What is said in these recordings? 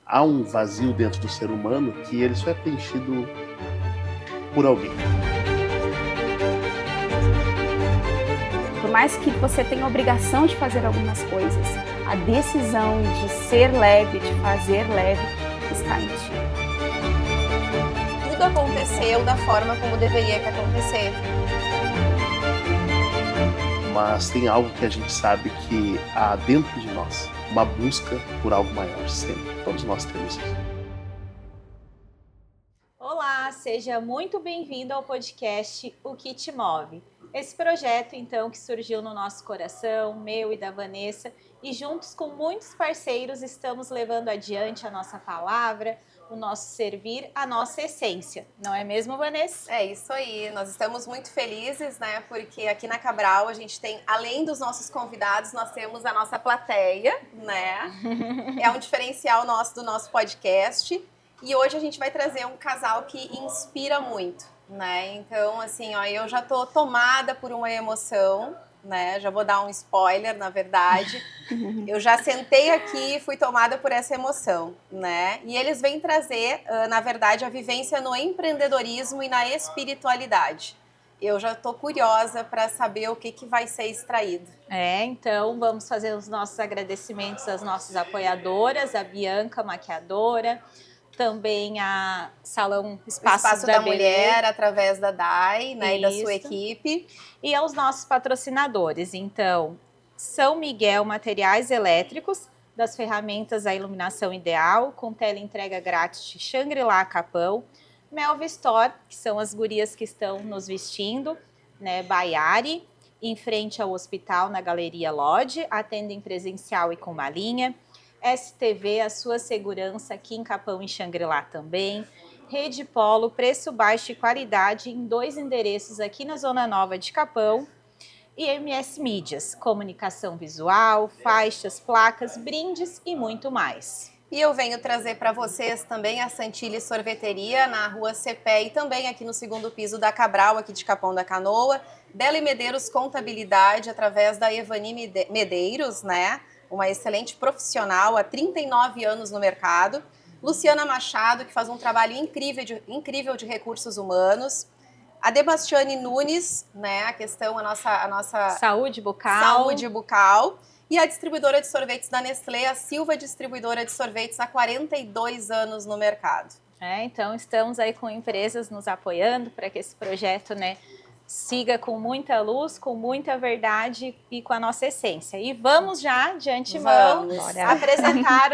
há um vazio dentro do ser humano que ele só é preenchido por alguém. Por mais que você tenha a obrigação de fazer algumas coisas, a decisão de ser leve, de fazer leve, está em ti. Tudo aconteceu da forma como deveria que acontecer. Mas tem algo que a gente sabe que há dentro de nós, uma busca por algo maior, sempre. Todos nós temos isso. Olá, seja muito bem-vindo ao podcast O Que Te Move. Esse projeto, então, que surgiu no nosso coração, meu e da Vanessa, e juntos com muitos parceiros estamos levando adiante a nossa palavra, o nosso servir, a nossa essência. Não é mesmo, Vanessa? É isso aí, nós estamos muito felizes, né? Porque aqui na Cabral a gente tem, além dos nossos convidados, nós temos a nossa plateia, né? É um diferencial nosso do nosso podcast. E hoje a gente vai trazer um casal que inspira muito, né? Então, assim, ó, eu já tô tomada por uma emoção, né? Já vou dar um spoiler, na verdade. Eu já sentei aqui e fui tomada por essa emoção, né? E eles vêm trazer, na verdade, a vivência no empreendedorismo e na espiritualidade. Eu já tô curiosa para saber o que vai ser extraído. Então vamos fazer os nossos agradecimentos às nossas apoiadoras, a Bianca, maquiadora, também a Salão Espaço da Mulher, através da Dai, né, e da sua equipe. E aos nossos patrocinadores, então, São Miguel Materiais Elétricos, das ferramentas à iluminação ideal, com teleentrega grátis de Shangri-La Capão, Melva Store, que são as gurias que estão nos vestindo, né, Baiari, em frente ao hospital, na Galeria Lodge, atendem presencial e com malinha. STV, a sua segurança aqui em Capão e Xangri-Lá também. Rede Polo, preço baixo e qualidade em 2 endereços aqui na Zona Nova de Capão. E MS Mídias, comunicação visual, faixas, placas, brindes e muito mais. E eu venho trazer para vocês também a Santilli Sorveteria, na rua Cepé e também aqui no 2º piso da Cabral, aqui de Capão da Canoa. Bela e Medeiros Contabilidade, através da Evani Medeiros, né? Uma excelente profissional, há 39 anos no mercado. Luciana Machado, que faz um trabalho incrível de recursos humanos. A Debastiane Nunes, né? A nossa saúde bucal. E a distribuidora de sorvetes da Nestlé, a Silva Distribuidora de Sorvetes, há 42 anos no mercado. Então estamos aí com empresas nos apoiando para que esse projeto, né, siga com muita luz, com muita verdade e com a nossa essência. E vamos já, de antemão, apresentar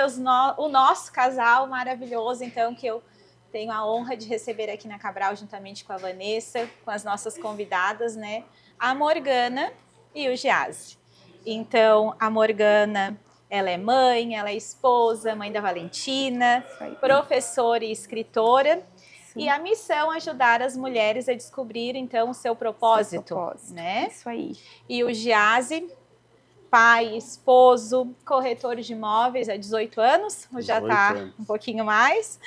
o nosso casal maravilhoso, então, que eu tenho a honra de receber aqui na Cabral, juntamente com a Vanessa, com as nossas convidadas, né? A Morgana e o Giase. Então, a Morgana, ela é mãe, ela é esposa, mãe da Valentina, professora e escritora. E a missão é ajudar as mulheres a descobrir, então, o seu propósito, né? Isso aí. E o Giase, pai, esposo, corretor de imóveis há 18 anos, ou já está um pouquinho mais,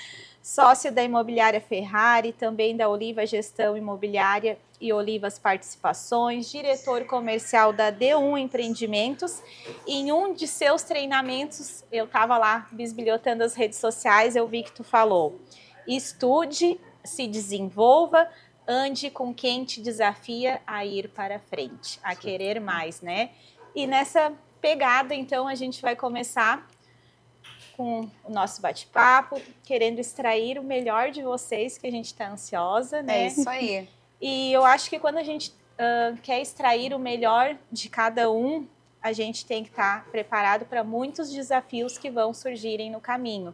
sócio da imobiliária Ferrari, também da Oliva Gestão Imobiliária e Olivas Participações, diretor comercial da D1 Empreendimentos. E em um de seus treinamentos, eu estava lá bisbilhotando as redes sociais, eu vi que tu falou: estude, se desenvolva, ande com quem te desafia a ir para frente, a querer mais, né? E nessa pegada, então, a gente vai começar com o nosso bate-papo, querendo extrair o melhor de vocês, que a gente está ansiosa, né? É isso aí. E eu acho que quando a gente quer extrair o melhor de cada um, a gente tem que estar preparado para muitos desafios que vão surgirem no caminho.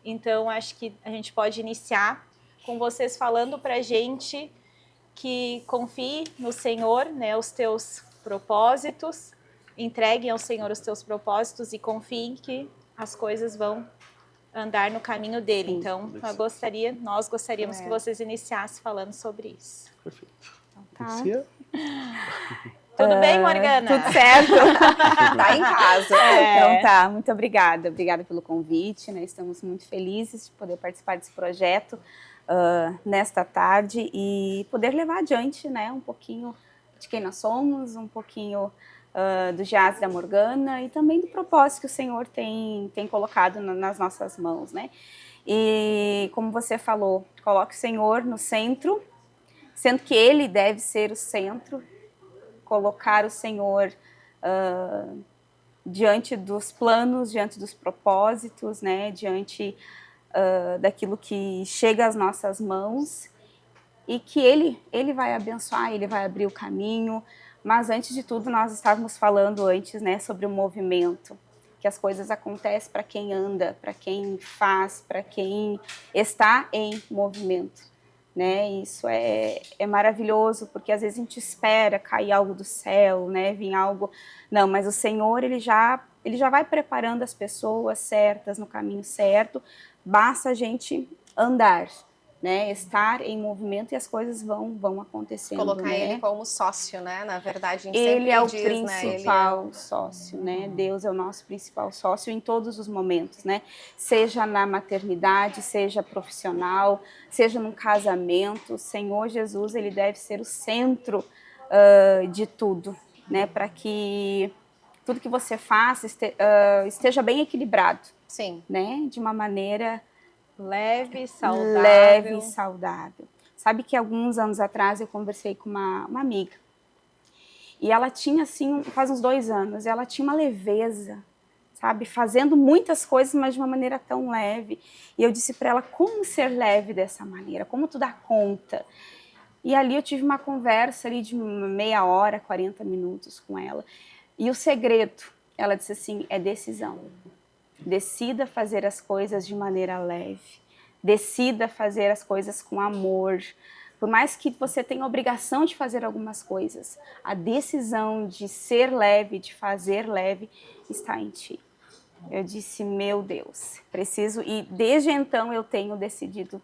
Então, acho que a gente pode iniciar com vocês falando para a gente que confie no Senhor, né, os teus propósitos, entreguem ao Senhor os teus propósitos e confiem que as coisas vão andar no caminho dele. Sim, então, nós gostaríamos que vocês iniciassem falando sobre isso. Perfeito. Então, Tudo bem, Morgana? Tudo certo. Tá em casa. Então tá, muito obrigada. Obrigada pelo convite, né? Estamos muito felizes de poder participar desse projeto nesta tarde e poder levar adiante, né, um pouquinho de quem nós somos, um pouquinho do Geazi, da Morgana e também do propósito que o Senhor tem colocado nas nossas mãos, né? E como você falou, coloque o Senhor no centro, sendo que Ele deve ser o centro, colocar o Senhor diante dos planos, diante dos propósitos, né? Diante daquilo que chega às nossas mãos e que Ele vai abençoar, Ele vai abrir o caminho. Mas antes de tudo, nós estávamos falando antes, né, sobre o movimento, que as coisas acontecem para quem anda, para quem faz, para quem está em movimento, né? Isso é maravilhoso, porque às vezes a gente espera cair algo do céu, né, vir algo. Não, mas o Senhor, ele já vai preparando as pessoas certas no caminho certo. Basta a gente andar, né, estar em movimento e as coisas vão acontecendo. Colocar né? ele como sócio, né? Na verdade, a gente Ele sempre é o diz, principal sócio, né? Deus é o nosso principal sócio em todos os momentos, né? Seja na maternidade, seja profissional, seja num casamento, o Senhor Jesus, ele deve ser o centro de tudo, né? Para que tudo que você faça esteja bem equilibrado. Sim. Né? De uma maneira leve e saudável. Sabe que alguns anos atrás eu conversei com uma amiga e ela tinha assim, faz uns 2 anos, ela tinha uma leveza, sabe, fazendo muitas coisas, mas de uma maneira tão leve. E eu disse para ela, como ser leve dessa maneira, como tu dá conta? E ali eu tive uma conversa ali de meia hora, 40 minutos com ela. E o segredo, ela disse assim, é decisão. Decida fazer as coisas de maneira leve. Decida fazer as coisas com amor. Por mais que você tenha a obrigação de fazer algumas coisas, a decisão de ser leve, de fazer leve, está em ti. Eu disse, meu Deus, preciso. E desde então eu tenho decidido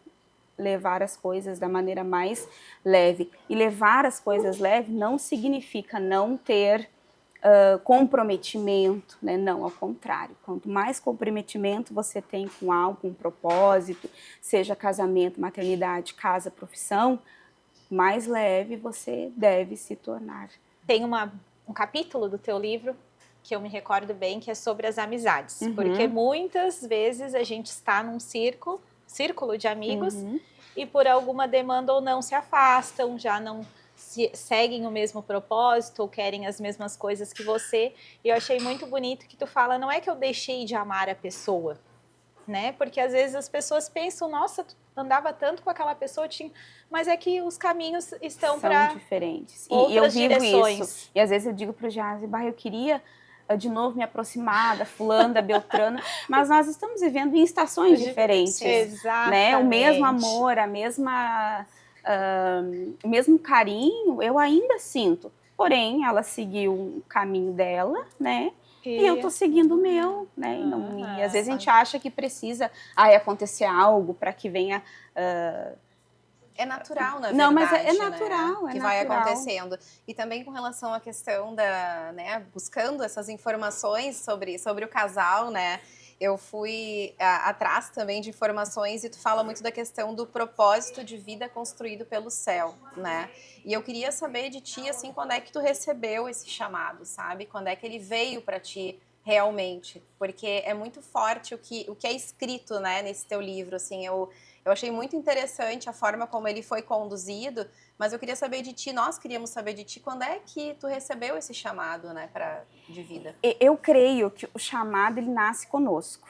levar as coisas da maneira mais leve. E levar as coisas leve não significa não ter comprometimento, né? Não, ao contrário. Quanto mais comprometimento você tem com algo, com um propósito, seja casamento, maternidade, casa, profissão, mais leve você deve se tornar. Tem um capítulo do teu livro que eu me recordo bem, que é sobre as amizades. Porque muitas vezes a gente está num círculo de amigos e por alguma demanda ou não se afastam, já não seguem o mesmo propósito ou querem as mesmas coisas que você. E eu achei muito bonito que tu fala, não é que eu deixei de amar a pessoa, né? Porque às vezes as pessoas pensam, nossa, tu andava tanto com aquela pessoa, mas é que os caminhos estão para diferentes. E eu vivo direções. Isso. E às vezes eu digo pro Geazi, eu queria de novo me aproximar da fulana, da beltrana, mas nós estamos vivendo em estações diferentes. Exatamente. Né? O mesmo amor, a mesma... o mesmo carinho eu ainda sinto, porém ela seguiu o caminho dela, né? E eu tô seguindo o meu, né? E às vezes a gente acha que precisa acontecer algo para que venha. É natural, na verdade. Não, mas é natural, né? Que vai acontecendo. E também com relação à questão da, né, buscando essas informações sobre o casal, né? Eu fui atrás também de informações e tu fala muito da questão do propósito de vida construído pelo céu, né? E eu queria saber de ti, assim, quando é que tu recebeu esse chamado, sabe? Quando é que ele veio para ti realmente? Porque é muito forte o que é escrito, né, nesse teu livro, assim, eu achei muito interessante a forma como ele foi conduzido, mas eu queria saber de ti, nós queríamos saber de ti, quando é que tu recebeu esse chamado, né, de vida? Eu creio que o chamado, ele nasce conosco,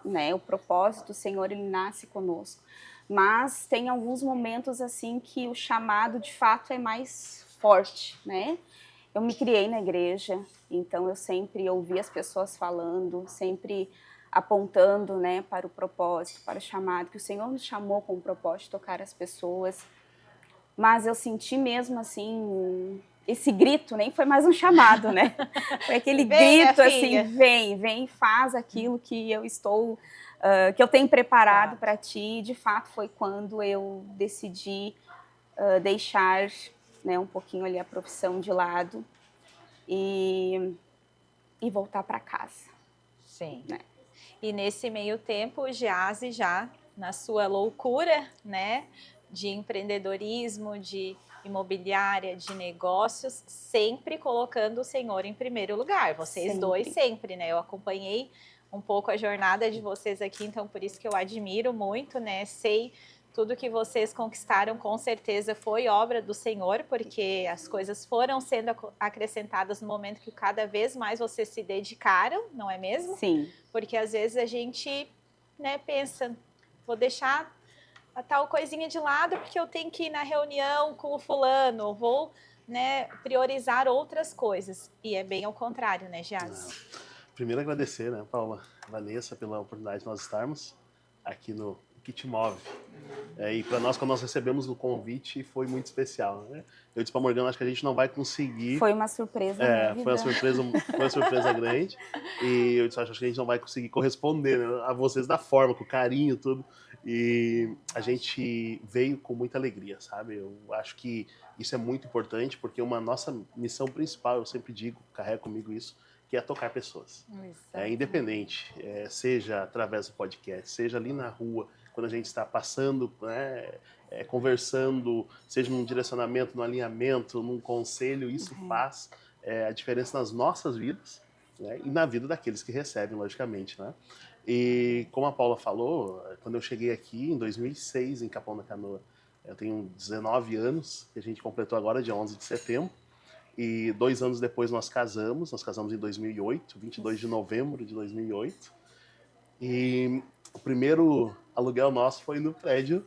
né, o propósito do Senhor, ele nasce conosco, mas tem alguns momentos, assim, que o chamado, de fato, é mais forte, né? Eu me criei na igreja, então eu sempre ouvi as pessoas falando, sempre apontando, né, para o propósito, para o chamado, que o Senhor nos chamou com o propósito de tocar as pessoas. Mas eu senti mesmo, assim, esse grito, nem foi mais um chamado, né? Foi aquele grito, assim, vem, faz aquilo que eu estou, que eu tenho preparado para ti. De fato, foi quando eu decidi deixar, né, um pouquinho ali a profissão de lado e voltar para casa. Sim. Né? E nesse meio tempo, o Geazi já, na sua loucura, né, de empreendedorismo, de imobiliária, de negócios, sempre colocando o Senhor em primeiro lugar. Vocês Sempre. dois sempre, né? Eu acompanhei um pouco a jornada de vocês aqui, então por isso que eu admiro muito, né? Sei tudo que vocês conquistaram, com certeza foi obra do Senhor, porque as coisas foram sendo acrescentadas no momento que cada vez mais vocês se dedicaram, não é mesmo? Sim. Porque às vezes a gente, né, pensa, vou deixar a tal coisinha de lado porque eu tenho que ir na reunião com o fulano, vou, né, priorizar outras coisas. E é bem ao contrário, né, Jazz? Primeiro agradecer, né, Paula, Vanessa, pela oportunidade de nós estarmos aqui no Kit Move. E para nós, quando nós recebemos o convite, foi muito especial, né? Eu disse para Morgana, acho que a gente não vai conseguir. Foi uma surpresa. Foi uma surpresa grande. E eu disse, acho que a gente não vai conseguir corresponder, né, a vocês da forma, com carinho, tudo. E a gente veio com muita alegria, sabe? Eu acho que isso é muito importante, porque uma nossa missão principal, eu sempre digo, carrego comigo isso, que é tocar pessoas. Independente, seja através do podcast, seja ali na rua, quando a gente está passando, né, conversando, seja num direcionamento, num alinhamento, num conselho, isso faz a diferença nas nossas vidas, né, e na vida daqueles que recebem, logicamente, né? E como a Paula falou, quando eu cheguei aqui em 2006, em Capão da Canoa, eu tenho 19 anos, que a gente completou agora, dia 11 de setembro, e 2 anos depois nós casamos em 2008, 22 de novembro de 2008, e o primeiro aluguel nosso foi no prédio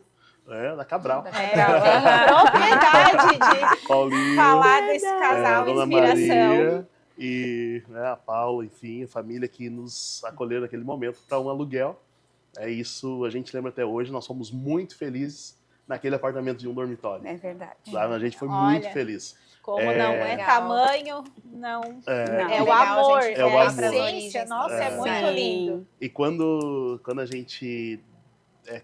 da Cabral. Propriedade de Paulinho, falar desse casal, Dona inspiração. Maria e a Paula, enfim, a família que nos acolheu naquele momento para um aluguel. Isso a gente lembra até hoje, nós fomos muito felizes naquele apartamento de um dormitório. É verdade. A gente foi muito feliz. Como não é tamanho, não. É o legal, amor, gente, é a amor. essência. Nossa, é muito lindo. E quando a gente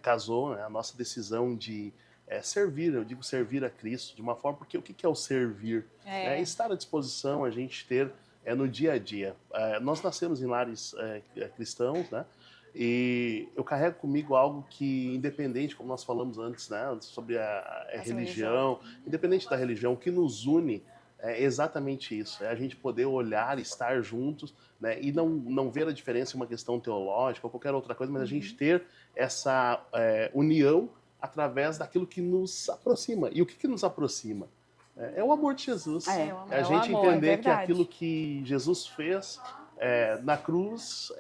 casou, né, a nossa decisão de servir, eu digo servir a Cristo de uma forma, porque o que é o servir? É estar à disposição, a gente ter no dia a dia. Nós nascemos em lares cristãos, né? E eu carrego comigo algo que, independente, como nós falamos antes, né, sobre a religião, independente da religião, o que nos une é exatamente isso, é a gente poder olhar, estar juntos, né, e não ver a diferença em uma questão teológica ou qualquer outra coisa, mas a gente ter essa união através daquilo que nos aproxima. E o que nos aproxima? É o amor de Jesus. É a gente entender que aquilo que Jesus fez na cruz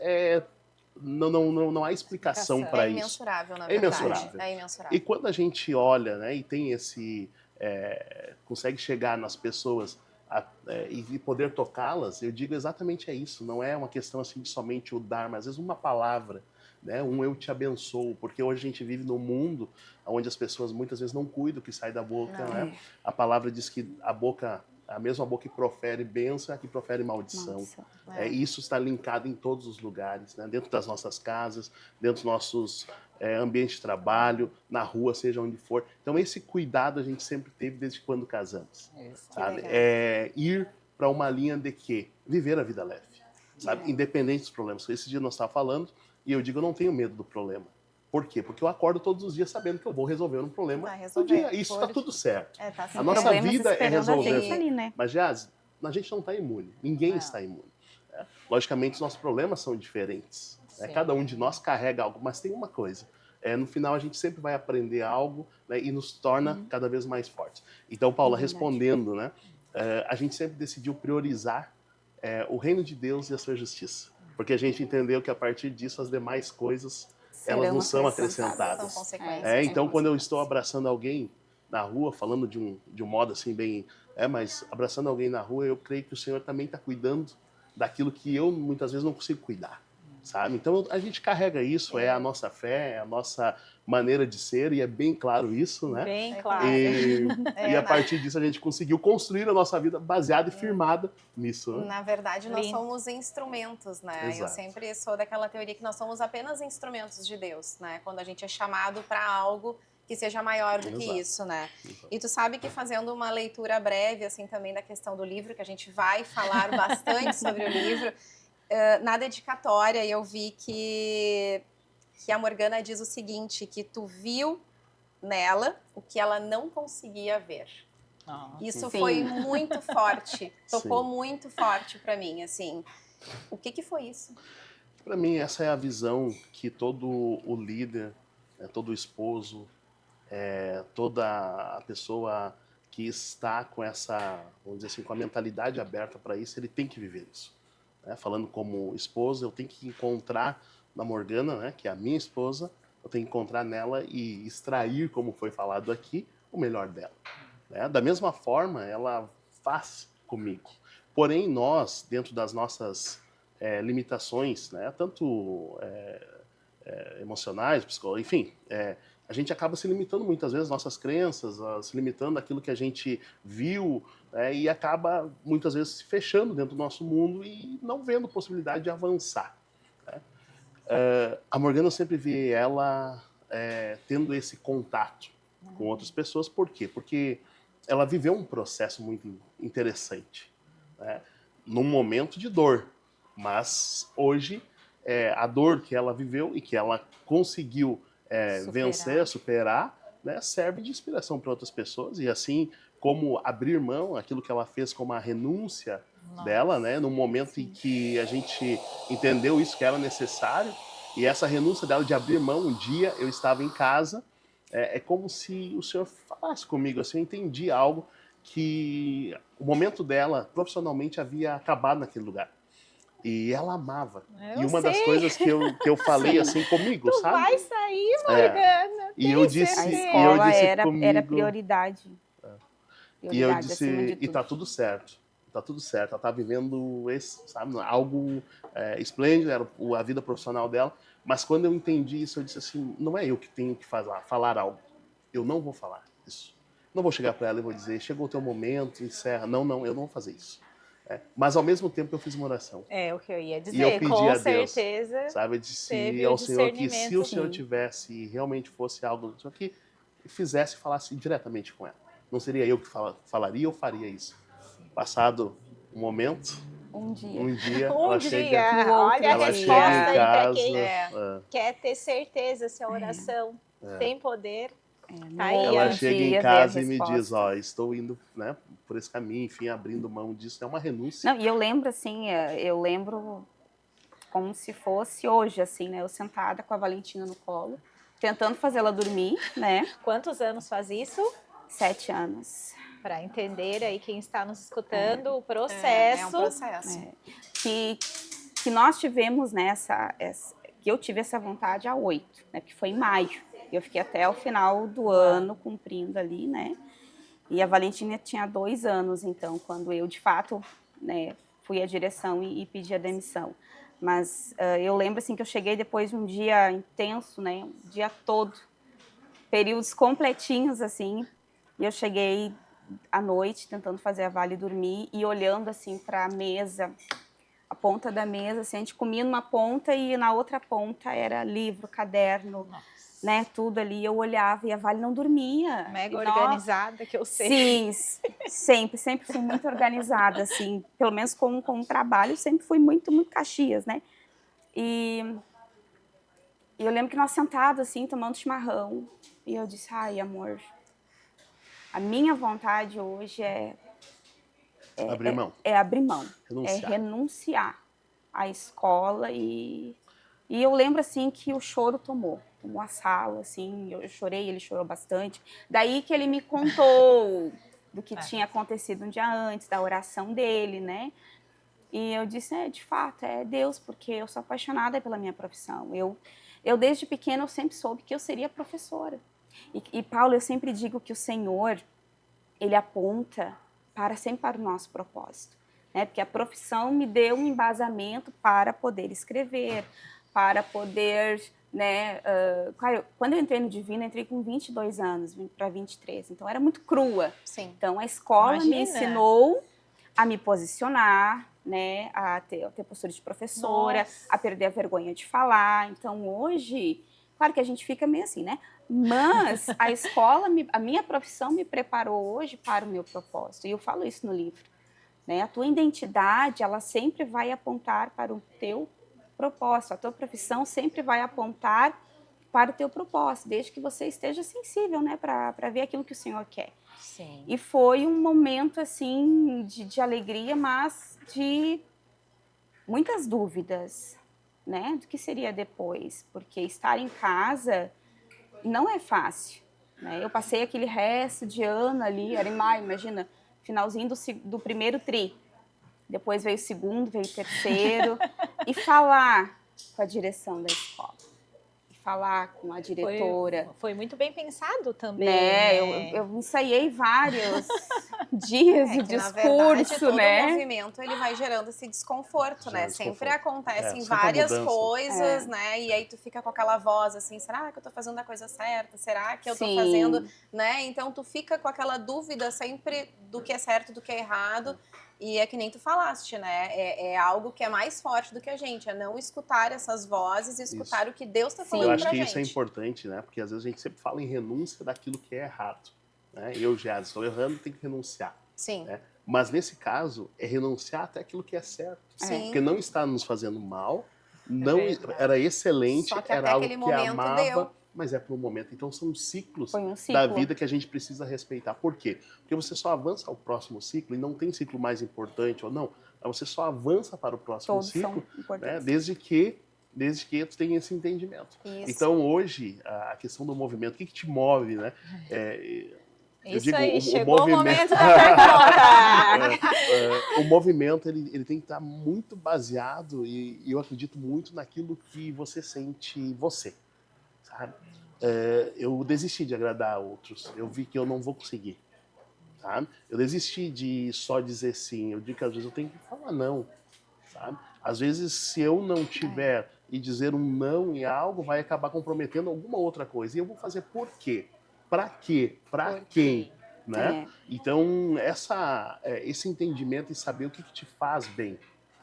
não há explicação para isso. É imensurável, na verdade. É imensurável. E quando a gente olha, né, e tem consegue chegar nas pessoas e poder tocá-las, eu digo exatamente isso. Não é uma questão assim de somente o dar, mas às vezes uma palavra, né, eu te abençoo, porque hoje a gente vive num mundo onde as pessoas muitas vezes não cuidam do que sai da boca, né? A palavra diz que a mesma boca que profere bênção é a que profere maldição. Isso está linkado em todos os lugares, né? Dentro das nossas casas, dentro dos nossos ambientes de trabalho, na rua, seja onde for. Então esse cuidado a gente sempre teve desde quando casamos. Sabe? Ir para uma linha de que viver a vida leve, sabe? Independente dos problemas. Esse dia nós estávamos falando e eu digo, eu não tenho medo do problema. Por quê? Porque eu acordo todos os dias sabendo que eu vou resolver um problema no dia. Isso está tudo certo. A nossa vida é resolver. Ali, né? Mas, Jazz, a gente não está imune. Ninguém está imune. Logicamente, os nossos problemas são diferentes. Cada um de nós carrega algo. Mas tem uma coisa. No final, a gente sempre vai aprender algo, né, e nos torna cada vez mais fortes. Então, Paula, respondendo, né, a gente sempre decidiu priorizar o reino de Deus e a sua justiça. Porque a gente entendeu que, a partir disso, as demais coisas elas não são acrescentadas. Então, quando eu estou abraçando alguém na rua, falando de um modo assim bem... mas abraçando alguém na rua, eu creio que o Senhor também está cuidando daquilo que eu, muitas vezes, não consigo cuidar. Sabe? Então, a gente carrega isso, é a nossa fé, é a nossa maneira de ser, e é bem claro isso, né? Bem claro. E a partir disso, a gente conseguiu construir a nossa vida baseada e firmada nisso. Né? Na verdade, nós somos instrumentos, né? Exato. Eu sempre sou daquela teoria que nós somos apenas instrumentos de Deus, né? Quando a gente é chamado para algo que seja maior do que isso, né? E tu sabe que, fazendo uma leitura breve, assim, também da questão do livro, que a gente vai falar bastante sobre o livro, na dedicatória eu vi que a Morgana diz o seguinte, que tu viu nela o que ela não conseguia ver. Isso Sim. foi muito forte, tocou Sim. muito forte para mim, assim. O que foi isso? Para mim, essa é a visão que todo o líder, todo o esposo, toda a pessoa que está com essa, vamos dizer assim, com a mentalidade aberta para isso, ele tem que viver isso. Né? Falando como esposa, eu tenho que encontrar na Morgana, né, que é a minha esposa, eu tenho que encontrar nela e extrair, como foi falado aqui, o melhor dela. Né? Da mesma forma, ela faz comigo. Porém, nós, dentro das nossas limitações, né, tanto emocionais, psicológicas, enfim, a gente acaba se limitando muitas vezes às nossas crenças, se limitando àquilo que a gente viu, e acaba muitas vezes se fechando dentro do nosso mundo e não vendo possibilidade de avançar. Né? A Morgana, eu sempre vi ela tendo esse contato com outras pessoas. Por quê? Porque ela viveu um processo muito interessante, né? Num momento de dor, mas hoje a dor que ela viveu e que ela conseguiu vencer, superar, né, serve de inspiração para outras pessoas, e assim como abrir mão, aquilo que ela fez como a renúncia dela, né, no momento em que a gente entendeu isso que era necessário, e essa renúncia dela de abrir mão, um dia eu estava em casa, é como se o Senhor falasse comigo, assim, eu entendi algo que o momento dela profissionalmente havia acabado naquele lugar. E ela amava. E uma das coisas que eu falei assim comigo, Tu sabe? vai sair, Morgana. E eu disse, A e eu escola disse era comigo, prioridade. e eu Prioridade acima de disse, e tudo. tá tudo certo. Tá tudo certo. Ela tá vivendo esse, sabe, algo esplêndido, era a vida profissional dela. Mas quando eu entendi isso, eu disse assim, não é eu que tenho que falar algo. Eu não vou falar isso. Não vou chegar para ela e vou dizer, chegou o teu momento, encerra. Não, eu não vou fazer isso. Mas ao mesmo tempo eu fiz uma oração. É o que eu ia dizer, E eu pedi com a Deus, certeza. sabe? Eu disse Teve ao o Senhor que se o discernimento. Senhor tivesse, realmente fosse algo só que fizesse e falasse diretamente com ela. Não seria eu que falaria ou faria isso. Passado um momento, Um dia. ela chega, No outro Olha a ela dia. chega resposta em aí para casa, quem quer ter certeza se a oração tem poder. No Tá aí, ela outro chega em dia veio a casa e me diz, resposta. estou indo, né, por esse caminho, enfim, abrindo mão disso. É uma renúncia. Não, e eu lembro assim, eu lembro como se fosse hoje, assim, né? Eu sentada com a Valentina no colo, tentando fazê-la dormir, né? Quantos anos faz isso? 7 anos. Para entender aí quem está nos escutando o É um processo. processo. Que nós tivemos nessa, que eu tive essa vontade há 8, né? Que foi em maio. Eu fiquei até o final do ano cumprindo ali, né? E a Valentina tinha 2 anos, então, quando eu, de fato, né, fui à direção e pedi a demissão. Mas eu lembro, assim, que eu cheguei depois de um dia intenso, né, um dia todo, períodos completinhos, assim, e eu cheguei à noite tentando fazer a Vale dormir e olhando, assim, para a mesa, a ponta da mesa, assim, a gente comia numa ponta e na outra ponta era livro, caderno, né, tudo ali. Eu olhava e a Vale não dormia. Mega organizada, que eu sei. Sim, sempre fui muito organizada, assim, pelo menos com o trabalho, sempre fui muito Caxias, né? E eu lembro que nós sentados, assim, tomando chimarrão, e eu disse, ai, amor, a minha vontade hoje Abrir mão. é abrir mão, Renunciar. é renunciar à escola e eu lembro, assim, que o choro tomou a sala, assim, eu chorei, ele chorou bastante. Daí que ele me contou do que tinha acontecido um dia antes, da oração dele, né? E eu disse, de fato, é Deus, porque eu sou apaixonada pela minha profissão. Eu desde pequena, eu sempre soube que eu seria professora. E Paulo, eu sempre digo que o Senhor, ele aponta sempre para o nosso propósito, né? Porque a profissão me deu um embasamento para poder escrever, para poder, né? Quando eu entrei no Divino, eu entrei com 22 anos, para 23, então era muito crua. Sim. Então a escola me ensinou a me posicionar, né? A ter postura de professora, a perder a vergonha de falar. Então hoje, claro que a gente fica meio assim, né? Mas a escola, a minha profissão me preparou hoje para o meu propósito. E eu falo isso no livro, né? A tua identidade, ela sempre vai apontar para o teu propósito. A tua profissão sempre vai apontar para o teu propósito, desde que você esteja sensível, né, para ver aquilo que o Senhor quer. Sim. E foi um momento, assim, de alegria, mas de muitas dúvidas, né, do que seria depois, porque estar em casa não é fácil, né? Eu passei aquele resto de ano ali, era em maio, imagina, finalzinho do primeiro tri, depois veio o segundo, veio o terceiro, e falar com a direção da escola, e falar com a diretora. Foi muito bem pensado também, né? né? Eu ensaiei vários dias o que, na verdade, discurso, todo né? movimento ele vai gerando esse desconforto, né? Sempre acontecem sempre várias mudança. coisas, né? E aí tu fica com aquela voz assim, será que eu tô fazendo a coisa certa? Será que eu tô Sim. fazendo, né? Então tu fica com aquela dúvida sempre do que é certo, do que é errado. E é que nem tu falaste, né? É algo que é mais forte do que a gente, é não escutar essas vozes e escutar o que Deus tá falando Eu acho pra que gente. isso é importante, né? Porque às vezes a gente sempre fala em renúncia daquilo que é errado. Né? Eu já estou errando, tem que renunciar. Sim. Né? Mas nesse caso, é renunciar até aquilo que é certo. Sim. Porque não está nos fazendo mal, não era excelente, Só que era até algo aquele que momento amava, deu. mas é para um momento. Então são ciclos Foi um ciclo da vida que a gente precisa respeitar. Por quê? Porque você só avança ao próximo ciclo, e não tem ciclo mais importante ou não, mas você só avança para o próximo Todos são ciclo, né, importantes. desde que tu tenha esse entendimento. Isso. Então hoje, a questão do movimento, o que te move, né? Eu Isso digo, aí, o chegou movimento... o momento da pergunta. O movimento ele tem que estar muito baseado e eu acredito muito naquilo que você sente você, sabe? Eu desisti de agradar a outros, eu vi que eu não vou conseguir, sabe? Eu desisti de só dizer sim, eu digo que às vezes eu tenho que falar não, sabe? Às vezes se eu não tiver e dizer um não em algo, vai acabar comprometendo alguma outra coisa. E eu vou fazer por quê? Pra quê? Pra quem? Né? Então, esse entendimento e saber o que te faz bem,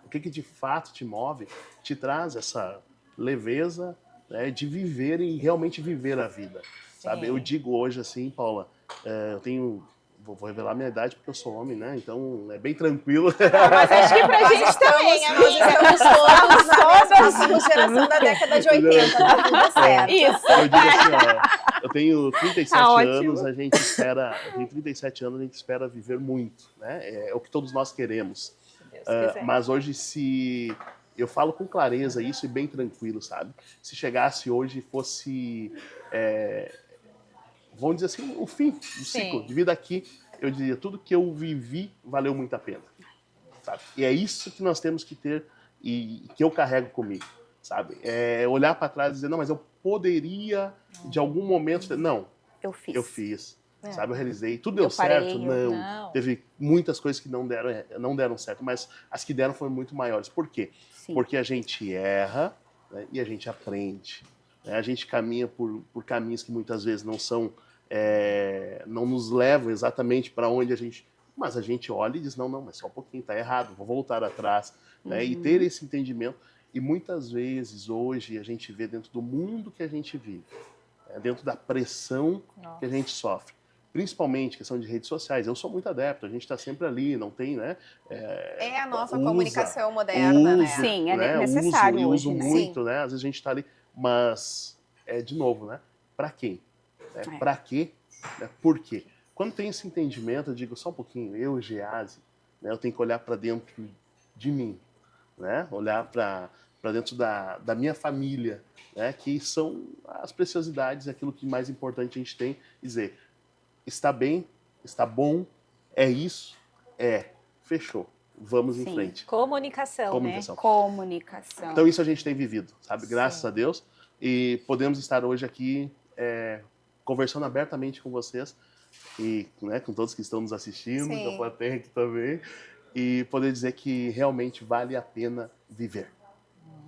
o que de fato te move, te traz essa leveza, né, de viver e realmente viver a vida. Sabe? Eu digo hoje assim, Paula, eu tenho... Vou revelar minha idade porque eu sou homem, né? Então é bem tranquilo. Mas acho que pra gente também, nós estamos todos nós somos geração da década de 80, tá tudo certo. Isso. Eu digo assim, ó, eu tenho 37 anos, a gente espera, eu tenho 37 anos, a gente espera viver muito, né? É o que todos nós queremos. Mas hoje, se eu falo com clareza isso e bem tranquilo, sabe? Se chegasse hoje e fosse, vamos dizer assim, o fim do ciclo de vida aqui, eu diria, tudo que eu vivi valeu muito a pena, sabe? E é isso que nós temos que ter e que eu carrego comigo, sabe? É olhar para trás e dizer, não, mas eu poderia, de algum momento... Não, eu fiz, sabe? Eu realizei. Tudo deu certo? Não. Teve muitas coisas que não deram certo, mas as que deram foram muito maiores. Por quê? Sim. Porque a gente erra, né, e a gente aprende. Né? A gente caminha por caminhos que muitas vezes não nos levam exatamente para onde a gente... Mas a gente olha e diz, não, mas só um pouquinho, tá errado, vou voltar atrás. Né? E ter esse entendimento. E muitas vezes, hoje, a gente vê dentro do mundo que a gente vive, dentro da pressão que a gente sofre, principalmente questão de redes sociais. Eu sou muito adepto, a gente está sempre ali, não tem, né? É a nova comunicação moderna, né? Sim, é necessário hoje, uso né? muito, né? Às vezes a gente está ali, mas, de novo, né? Para quem? Para quê? Por quê? Quando tem esse entendimento, eu digo, só um pouquinho, eu, Gease, né, eu tenho que olhar para dentro de mim, né? Olhar para dentro da minha família, né? Que são as preciosidades, aquilo que mais importante a gente tem, dizer, está bem, está bom, é isso, fechou, vamos em frente. Comunicação, né? Comunicação. Então isso a gente tem vivido, sabe? Graças a Deus, e podemos estar hoje aqui conversando abertamente com vocês, e, né, com todos que estão nos assistindo, com a plateia aqui também, e poder dizer que realmente vale a pena viver.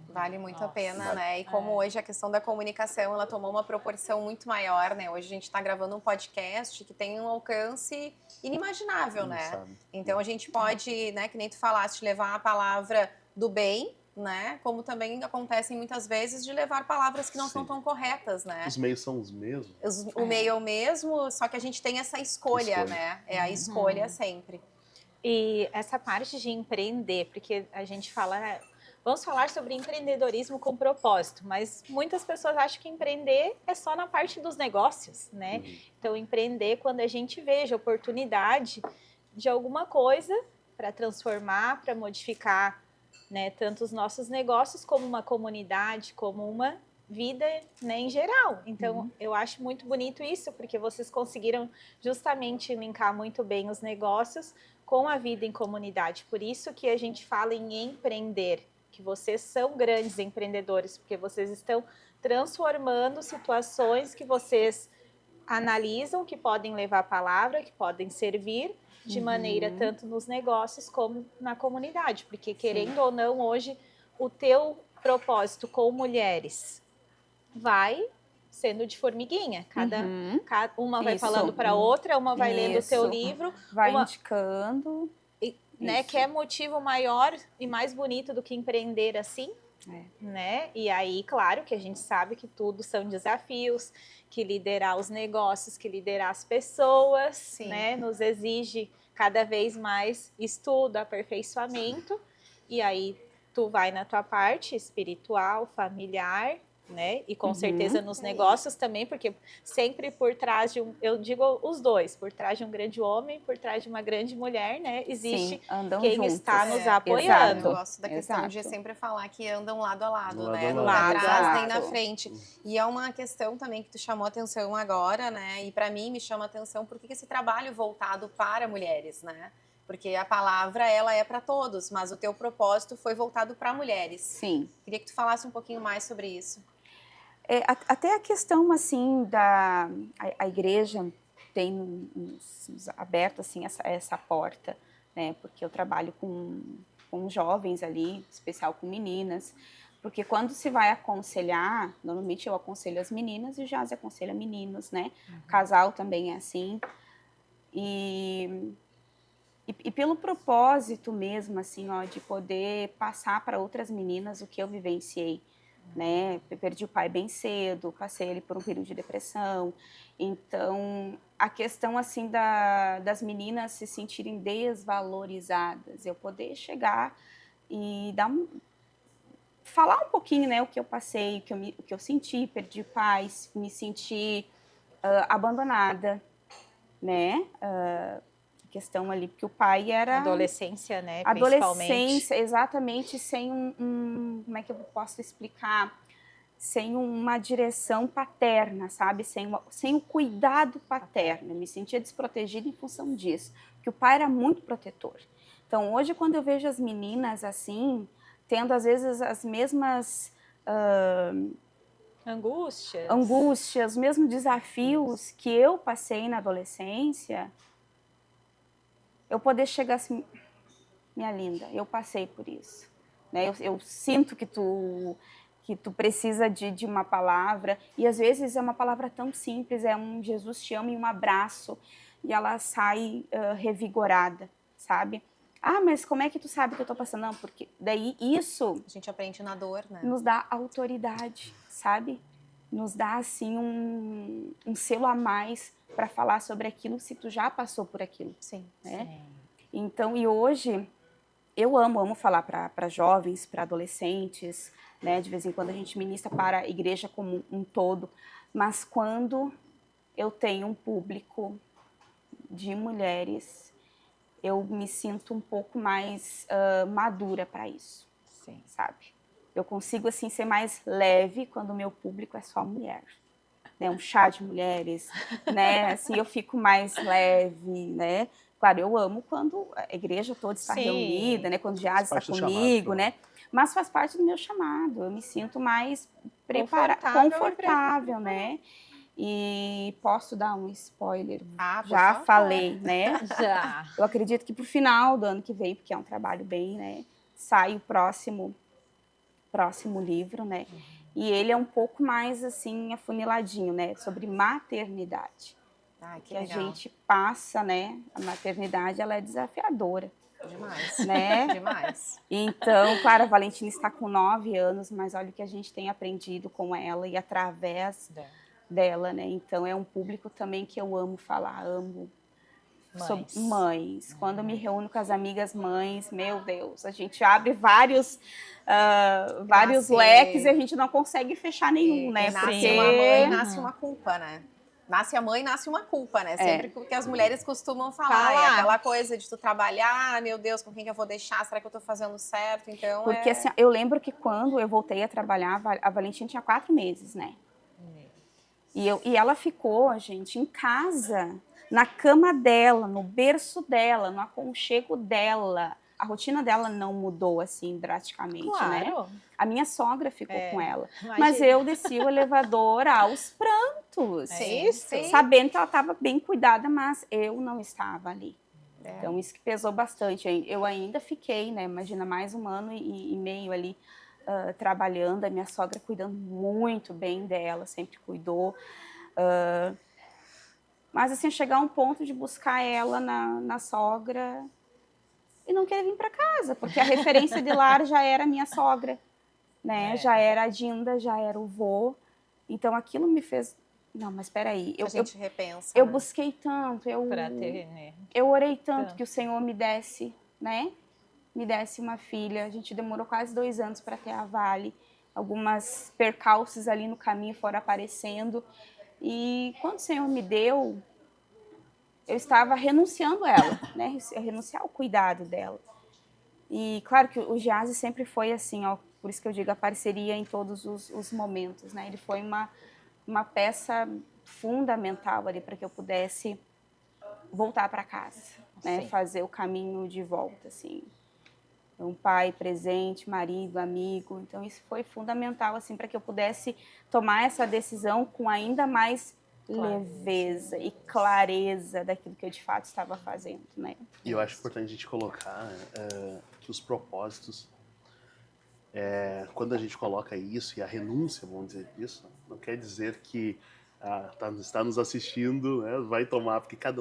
Vale muito a pena, né? E como hoje a questão da comunicação, ela tomou uma proporção muito maior, né? Hoje a gente está gravando um podcast que tem um alcance inimaginável, né? Então a gente pode, né, que nem tu falaste, levar a palavra do bem, né? Como também acontecem muitas vezes de levar palavras que não são tão corretas, né? Os meios são os mesmos. O meio é o mesmo, só que a gente tem essa escolha. Né? É a escolha sempre. E essa parte de empreender, porque a gente fala, Vamos falar sobre empreendedorismo com propósito, mas muitas pessoas acham que empreender é só na parte dos negócios, né? Então, empreender quando a gente veja oportunidade de alguma coisa para transformar, para modificar, né, tanto os nossos negócios como uma comunidade, como uma vida, né, em geral. Então, eu acho muito bonito isso, porque vocês conseguiram justamente linkar muito bem os negócios com a vida em comunidade. Por isso que a gente fala em empreender, que vocês são grandes empreendedores, porque vocês estão transformando situações que vocês analisam, que podem levar a palavra, que podem servir de maneira tanto nos negócios como na comunidade, porque querendo ou não, hoje o teu propósito com mulheres vai sendo de formiguinha, uma vai falando para outra, uma vai lendo o teu livro, vai indicando, né? Que é motivo maior e mais bonito do que empreender assim, né? E aí, claro que a gente sabe que tudo são desafios, que liderar os negócios, que liderar as pessoas, né? Nos exige cada vez mais estudo, aperfeiçoamento, e aí tu vai na tua parte espiritual, familiar, né? E com certeza nos negócios também, porque sempre por trás de eu digo os dois, por trás de um grande homem, por trás de uma grande mulher, né? Existe quem juntos. Está nos apoiando. Eu gosto da questão de sempre falar que andam lado a lado, né? Não pra trás nem na frente. E é uma questão também que tu chamou atenção agora, né? E para mim me chama atenção porque esse trabalho voltado para mulheres, né? Porque a palavra, ela é para todos, mas o teu propósito foi voltado para mulheres. Sim. Queria que tu falasse um pouquinho mais sobre isso. Até a questão, assim, a igreja tem aberto, assim, essa porta, né? Porque eu trabalho com jovens ali, em especial com meninas. Porque quando se vai aconselhar, normalmente eu aconselho as meninas e o Jazz aconselha meninos, né? Casal também é assim. E pelo propósito mesmo, assim, ó, de poder passar para outras meninas o que eu vivenciei, né? Eu perdi o pai bem cedo, passei ele por um período de depressão. Então, a questão, assim, das meninas se sentirem desvalorizadas, eu poder chegar e falar um pouquinho, né, o que eu passei, o que eu senti, perdi pais, me senti abandonada, né? Questão ali, porque o pai era... Adolescência, né, Adolescência, exatamente, sem como é que eu posso explicar? Sem uma direção paterna, sabe? Sem o cuidado paterno. Eu me sentia desprotegida em função disso, porque o pai era muito protetor. Então, hoje, quando eu vejo as meninas assim, tendo às vezes as mesmas... angústias, os mesmos desafios que eu passei na adolescência... Eu poder chegar assim, minha linda, eu passei por isso, né? Eu sinto que tu precisa de uma palavra, e às vezes é uma palavra tão simples, é um Jesus te ama e um abraço, e ela sai revigorada, sabe? Ah, mas como é que tu sabe que eu tô passando? Não, porque daí isso... A gente aprende na dor, né? Nos dá autoridade, sabe? Nos dá, assim, um selo a mais para falar sobre aquilo se tu já passou por aquilo. Sim. Né? Sim. Então, e hoje, eu amo falar para jovens, para adolescentes, né? De vez em quando a gente ministra para a igreja como um todo, mas quando eu tenho um público de mulheres, eu me sinto um pouco mais madura para isso. Sim. Sabe? Eu consigo, assim, ser mais leve quando o meu público é só mulher. Né? Um chá de mulheres, né? Assim, eu fico mais leve, né? Claro, eu amo quando a igreja toda está reunida, né? Quando o Jazz está comigo, né? Mas faz parte do meu chamado. Eu me sinto mais confortável, né? E posso dar um spoiler? Já falei, né? Já. Eu acredito que pro final do ano que vem, porque é um trabalho bem, né? Sai o próximo livro, né? E ele é um pouco mais, assim, afuniladinho, né? Sobre maternidade. Que legal. A gente passa, né? A maternidade, ela é desafiadora. Demais. Né? Demais. Então, claro, a Valentina está com 9 anos, mas olha o que a gente tem aprendido com ela e através dela, né? Então, é um público também que eu amo falar, amo Mães. Quando eu me reúno com as amigas mães, meu Deus, a gente abre vários leques e a gente não consegue fechar nenhum, né? Nasce uma mãe, nasce uma culpa, né? Nasce a mãe, nasce uma culpa, né? Sempre que as mulheres costumam falar. É aquela coisa de tu trabalhar, meu Deus, com quem que eu vou deixar? Será que eu tô fazendo certo? Então, porque assim, eu lembro que quando eu voltei a trabalhar, a Valentina tinha 4 meses, né? E ela ficou, gente, em casa, na cama dela, no berço dela, no aconchego dela. A rotina dela não mudou assim drasticamente, né? A minha sogra ficou com ela. Imagina. Mas eu desci o elevador aos prantos. Sabendo que ela estava bem cuidada, mas eu não estava ali. Então, isso que pesou bastante. Eu ainda fiquei, né? Imagina, mais 1 ano e meio ali trabalhando. A minha sogra cuidando muito bem dela, sempre cuidou. Mas, assim, chegar a um ponto de buscar ela na sogra e não querer vir para casa, porque a referência de lar já era a minha sogra, né? Já era a Dinda, já era o vô. Então, aquilo me fez... Não, mas espera aí. A gente repensa. Eu busquei tanto, eu orei tanto que o Senhor me desse, né? Me desse uma filha. A gente demorou quase 2 anos para ter a Vale. Algumas percalços ali no caminho foram aparecendo. E quando o Senhor me deu, eu estava renunciando a ela, né? Renunciar ao cuidado dela. E claro que o Giase sempre foi assim, ó, por isso que eu digo a parceria em todos os momentos, né? Ele foi uma peça fundamental ali para que eu pudesse voltar para casa, né? Fazer o caminho de volta, assim. Um pai presente, marido, amigo. Então isso foi fundamental assim para que eu pudesse tomar essa decisão com ainda mais leveza e clareza daquilo que eu de fato estava fazendo, né? E eu acho importante a gente colocar que os propósitos, quando a gente coloca isso e a renúncia, vamos dizer isso, não quer dizer que está nos assistindo, né, vai tomar, porque cada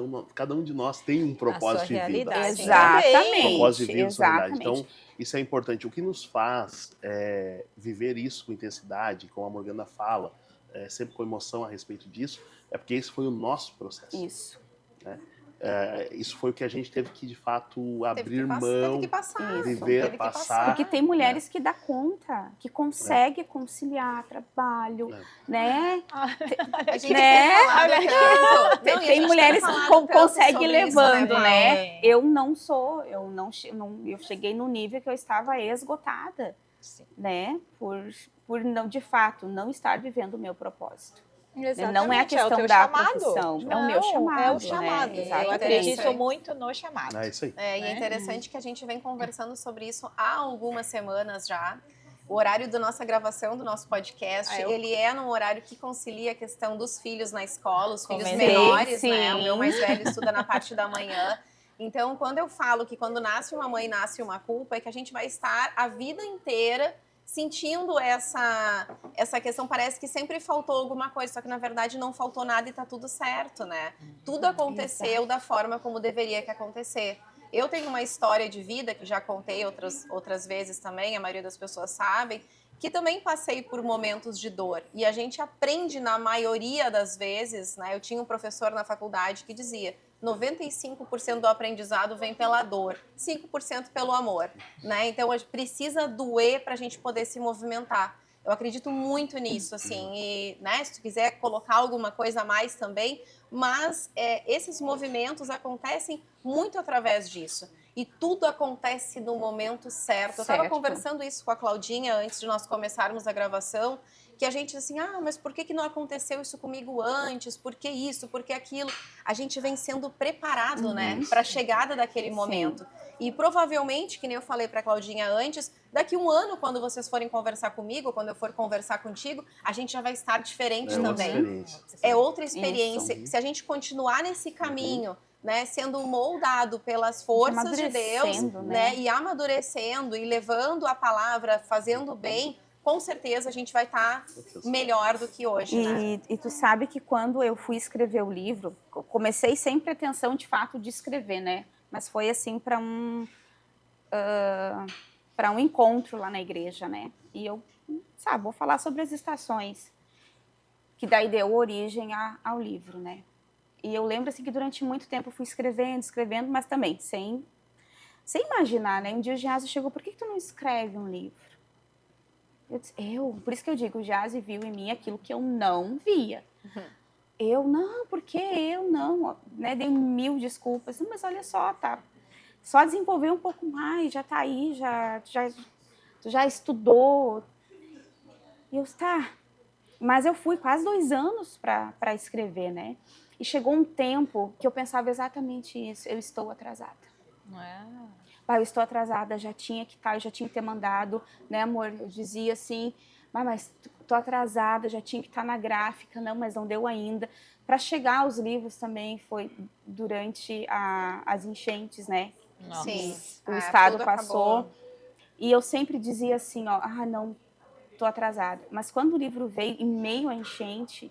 um de nós tem um propósito de vida. Exatamente. Um propósito de vida, sua realidade. Então, isso é importante. O que nos faz viver isso com intensidade, como a Morgana fala, sempre com emoção a respeito disso, é porque esse foi o nosso processo. Isso. Né? Isso foi o que a gente teve que, de fato, abrir mão, viver, passar. Porque tem mulheres que dá conta, que consegue conciliar trabalho, né? A gente tem tem mulheres que conseguem levando, né? Eu não sou, eu cheguei no nível que eu estava esgotada, né? Por não, de fato, não estar vivendo o meu propósito. Exatamente, não é a questão da profissão, é o meu chamado. É o chamado. Né? Eu acredito muito no chamado. É isso aí. E é interessante que a gente vem conversando sobre isso há algumas semanas já. O horário da nossa gravação, do nosso podcast, ele é num horário que concilia a questão dos filhos na escola, os filhos menores, né? O meu mais velho estuda na parte da manhã. Então, quando eu falo que quando nasce uma mãe, nasce uma culpa, é que a gente vai estar a vida inteira sentindo essa questão. Parece que sempre faltou alguma coisa, só que na verdade não faltou nada e tá tudo certo, né? Tudo aconteceu da forma como deveria que acontecer. Eu tenho uma história de vida que já contei outras vezes também, a maioria das pessoas sabem, que também passei por momentos de dor. E a gente aprende na maioria das vezes, né? Eu tinha um professor na faculdade que dizia: 95% do aprendizado vem pela dor, 5% pelo amor, né? Então, a gente precisa doer para a gente poder se movimentar. Eu acredito muito nisso, assim, e, né, se tu quiser colocar alguma coisa a mais também, mas esses movimentos acontecem muito através disso. E tudo acontece no momento certo. Eu estava conversando isso com a Claudinha antes de nós começarmos a gravação, que a gente assim, mas por que não aconteceu isso comigo antes? Por que isso? Por que aquilo? A gente vem sendo preparado, né, para a chegada daquele momento. E provavelmente, que nem eu falei para a Claudinha antes, daqui 1 ano, quando vocês forem conversar comigo, quando eu for conversar contigo, a gente já vai estar diferente também. É outra experiência. Se a gente continuar nesse caminho, né, sendo moldado pelas forças de Deus, né, e amadurecendo e levando a palavra, fazendo bem, com certeza a gente vai estar melhor do que hoje, né? E tu sabe que quando eu fui escrever o livro, eu comecei sem pretensão de fato de escrever, né? Mas foi assim para um encontro lá na igreja, né? E eu, vou falar sobre as estações, que daí deu origem ao livro, né? E eu lembro assim que durante muito tempo eu fui escrevendo, mas também sem imaginar, né? Um dia o Geazi chegou, por que tu não escreve um livro? Eu disse, por isso que eu digo, o Geazi viu em mim aquilo que eu não via. Eu, não, porque eu não, né? Dei 1000 desculpas, mas olha só, tá? Só desenvolver um pouco mais, já tá aí, já estudou. E eu, tá. Mas eu fui quase 2 anos para escrever, né? E chegou um tempo que eu pensava exatamente isso, eu estou atrasada. Eu estou atrasada, já tinha que estar, eu já tinha que ter mandado, né, amor? Eu dizia assim, mas tô atrasada, já tinha que estar na gráfica, não, mas não deu ainda. Para chegar aos livros também foi durante as enchentes, né? Sim. O estado tudo passou. acabou. E eu sempre dizia assim, ó, não, tô atrasada. Mas quando o livro veio em meio à enchente,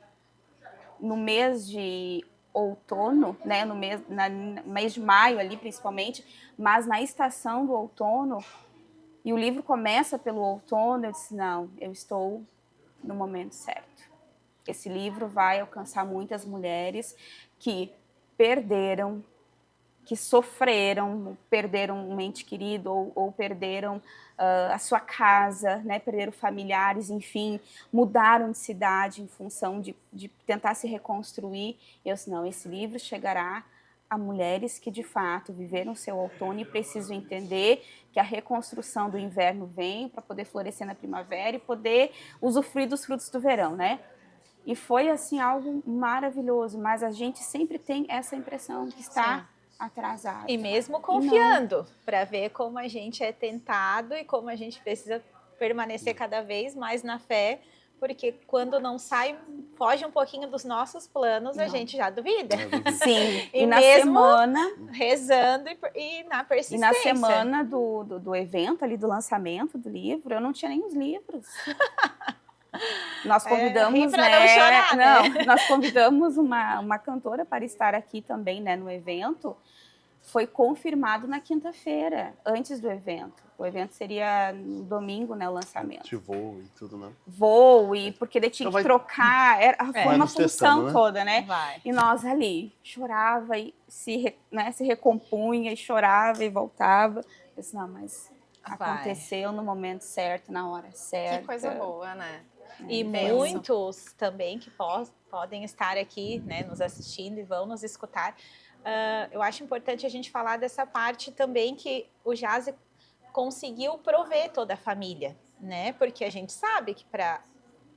no mês de outono, né, no mês de maio ali principalmente, mas na estação do outono, e o livro começa pelo outono, eu disse, não, eu estou no momento certo. Esse livro vai alcançar muitas mulheres que perderam, que sofreram, perderam um ente querido ou perderam a sua casa, né, perderam familiares, enfim, mudaram de cidade em função de tentar se reconstruir. Eu disse, não, esse livro chegará a mulheres que de fato viveram seu outono e precisam entender que a reconstrução do inverno vem para poder florescer na primavera e poder usufruir dos frutos do verão, né? E foi assim algo maravilhoso, mas a gente sempre tem essa impressão que está atrasado. E mesmo confiando, para ver como a gente é tentado e como a gente precisa permanecer cada vez mais na fé, porque quando não sai, foge um pouquinho dos nossos planos, a gente já duvida. Sim, e na mesmo semana rezando e na persistência. E na semana do evento ali, do lançamento do livro, eu não tinha nem os livros. Nós convidamos, pra não chorar, né? Nós convidamos uma cantora para estar aqui também, né, no evento. Foi confirmado na quinta-feira, antes do evento. O evento seria no domingo, né, o lançamento. De voo e tudo, né? Voo, e porque ele tinha que trocar, foi uma função testando, né? toda, né? Vai. E nós ali, chorava e se recompunha, e chorava e voltava. Eu disse, não, mas aconteceu no momento certo, na hora certa. Que coisa boa, né? E muitos também que podem estar aqui, né, nos assistindo e vão nos escutar. Eu acho importante a gente falar dessa parte também que o Geazi conseguiu prover toda a família, né? Porque a gente sabe que para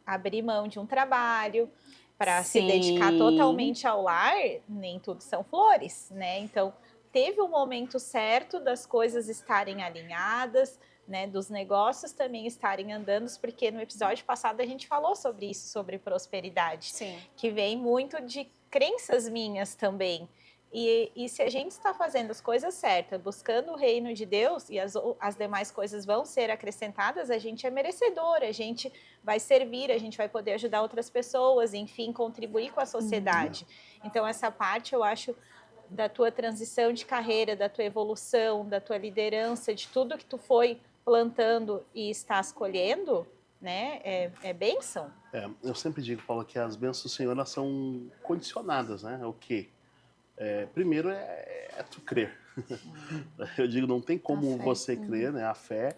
abrir mão de um trabalho, para se dedicar totalmente ao lar, nem tudo são flores, né? Então, teve um momento certo das coisas estarem alinhadas, né, dos negócios também estarem andando, porque no episódio passado a gente falou sobre isso, sobre prosperidade, que vem muito de crenças minhas também. E se a gente está fazendo as coisas certas, buscando o reino de Deus e as demais coisas vão ser acrescentadas, a gente é merecedor, a gente vai servir, a gente vai poder ajudar outras pessoas, enfim, contribuir com a sociedade. Então, essa parte eu acho da tua transição de carreira, da tua evolução, da tua liderança, de tudo que tu foi plantando e estás colhendo, né, é bênção. Eu sempre digo, Paulo, que as bênçãos do Senhor elas são condicionadas, né? O quê? Primeiro é tu crer. Eu digo, não tem como você crer, né? A fé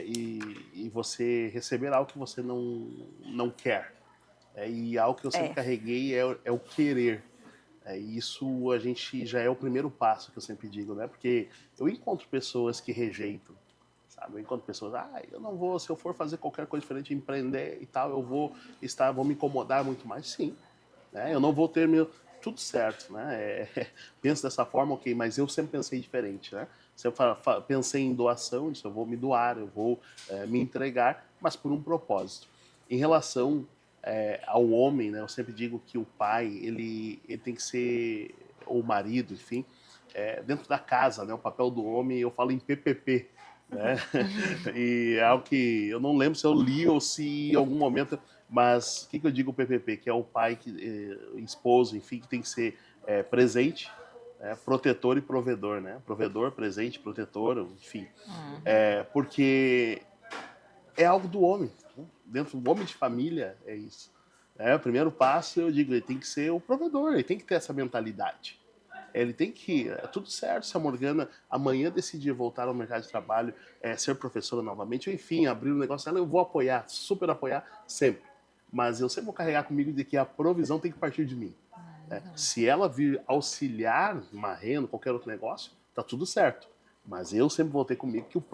e você receber algo que você não quer. E algo que eu sempre carreguei é o querer. Isso a gente já é o primeiro passo que eu sempre digo, né? Porque eu encontro pessoas que rejeitam, sabe? Eu encontro pessoas, eu não vou, se eu for fazer qualquer coisa diferente, empreender e tal, eu vou me incomodar muito mais, sim. Né? Eu não vou ter tudo certo, né? Penso dessa forma, ok, mas eu sempre pensei diferente, né? Se eu pensei em doação, eu vou me doar, eu vou me entregar, mas por um propósito. Em relação ao homem, né? Eu sempre digo que o pai, ele tem que ser, ou o marido, enfim, dentro da casa, né? O papel do homem, eu falo em PPP, né? E é algo que eu não lembro se eu li ou se em algum momento, mas o que eu digo PPP? Que é o pai, esposo, enfim, que tem que ser presente, protetor e provedor, né? Provedor, presente, protetor, enfim. Porque é algo do homem, né? Dentro do homem de família é isso. O primeiro passo, eu digo, ele tem que ser o provedor, ele tem que ter essa mentalidade. Ele tem que... É tudo certo se a Morgana amanhã decidir voltar ao mercado de trabalho, ser professora novamente, ou enfim, abrir um negócio dela, eu vou apoiar, super apoiar, sempre. Mas eu sempre vou carregar comigo de que a provisão tem que partir de mim. Se ela vir auxiliar uma renda, qualquer outro negócio, tá tudo certo. Mas eu sempre vou ter comigo que o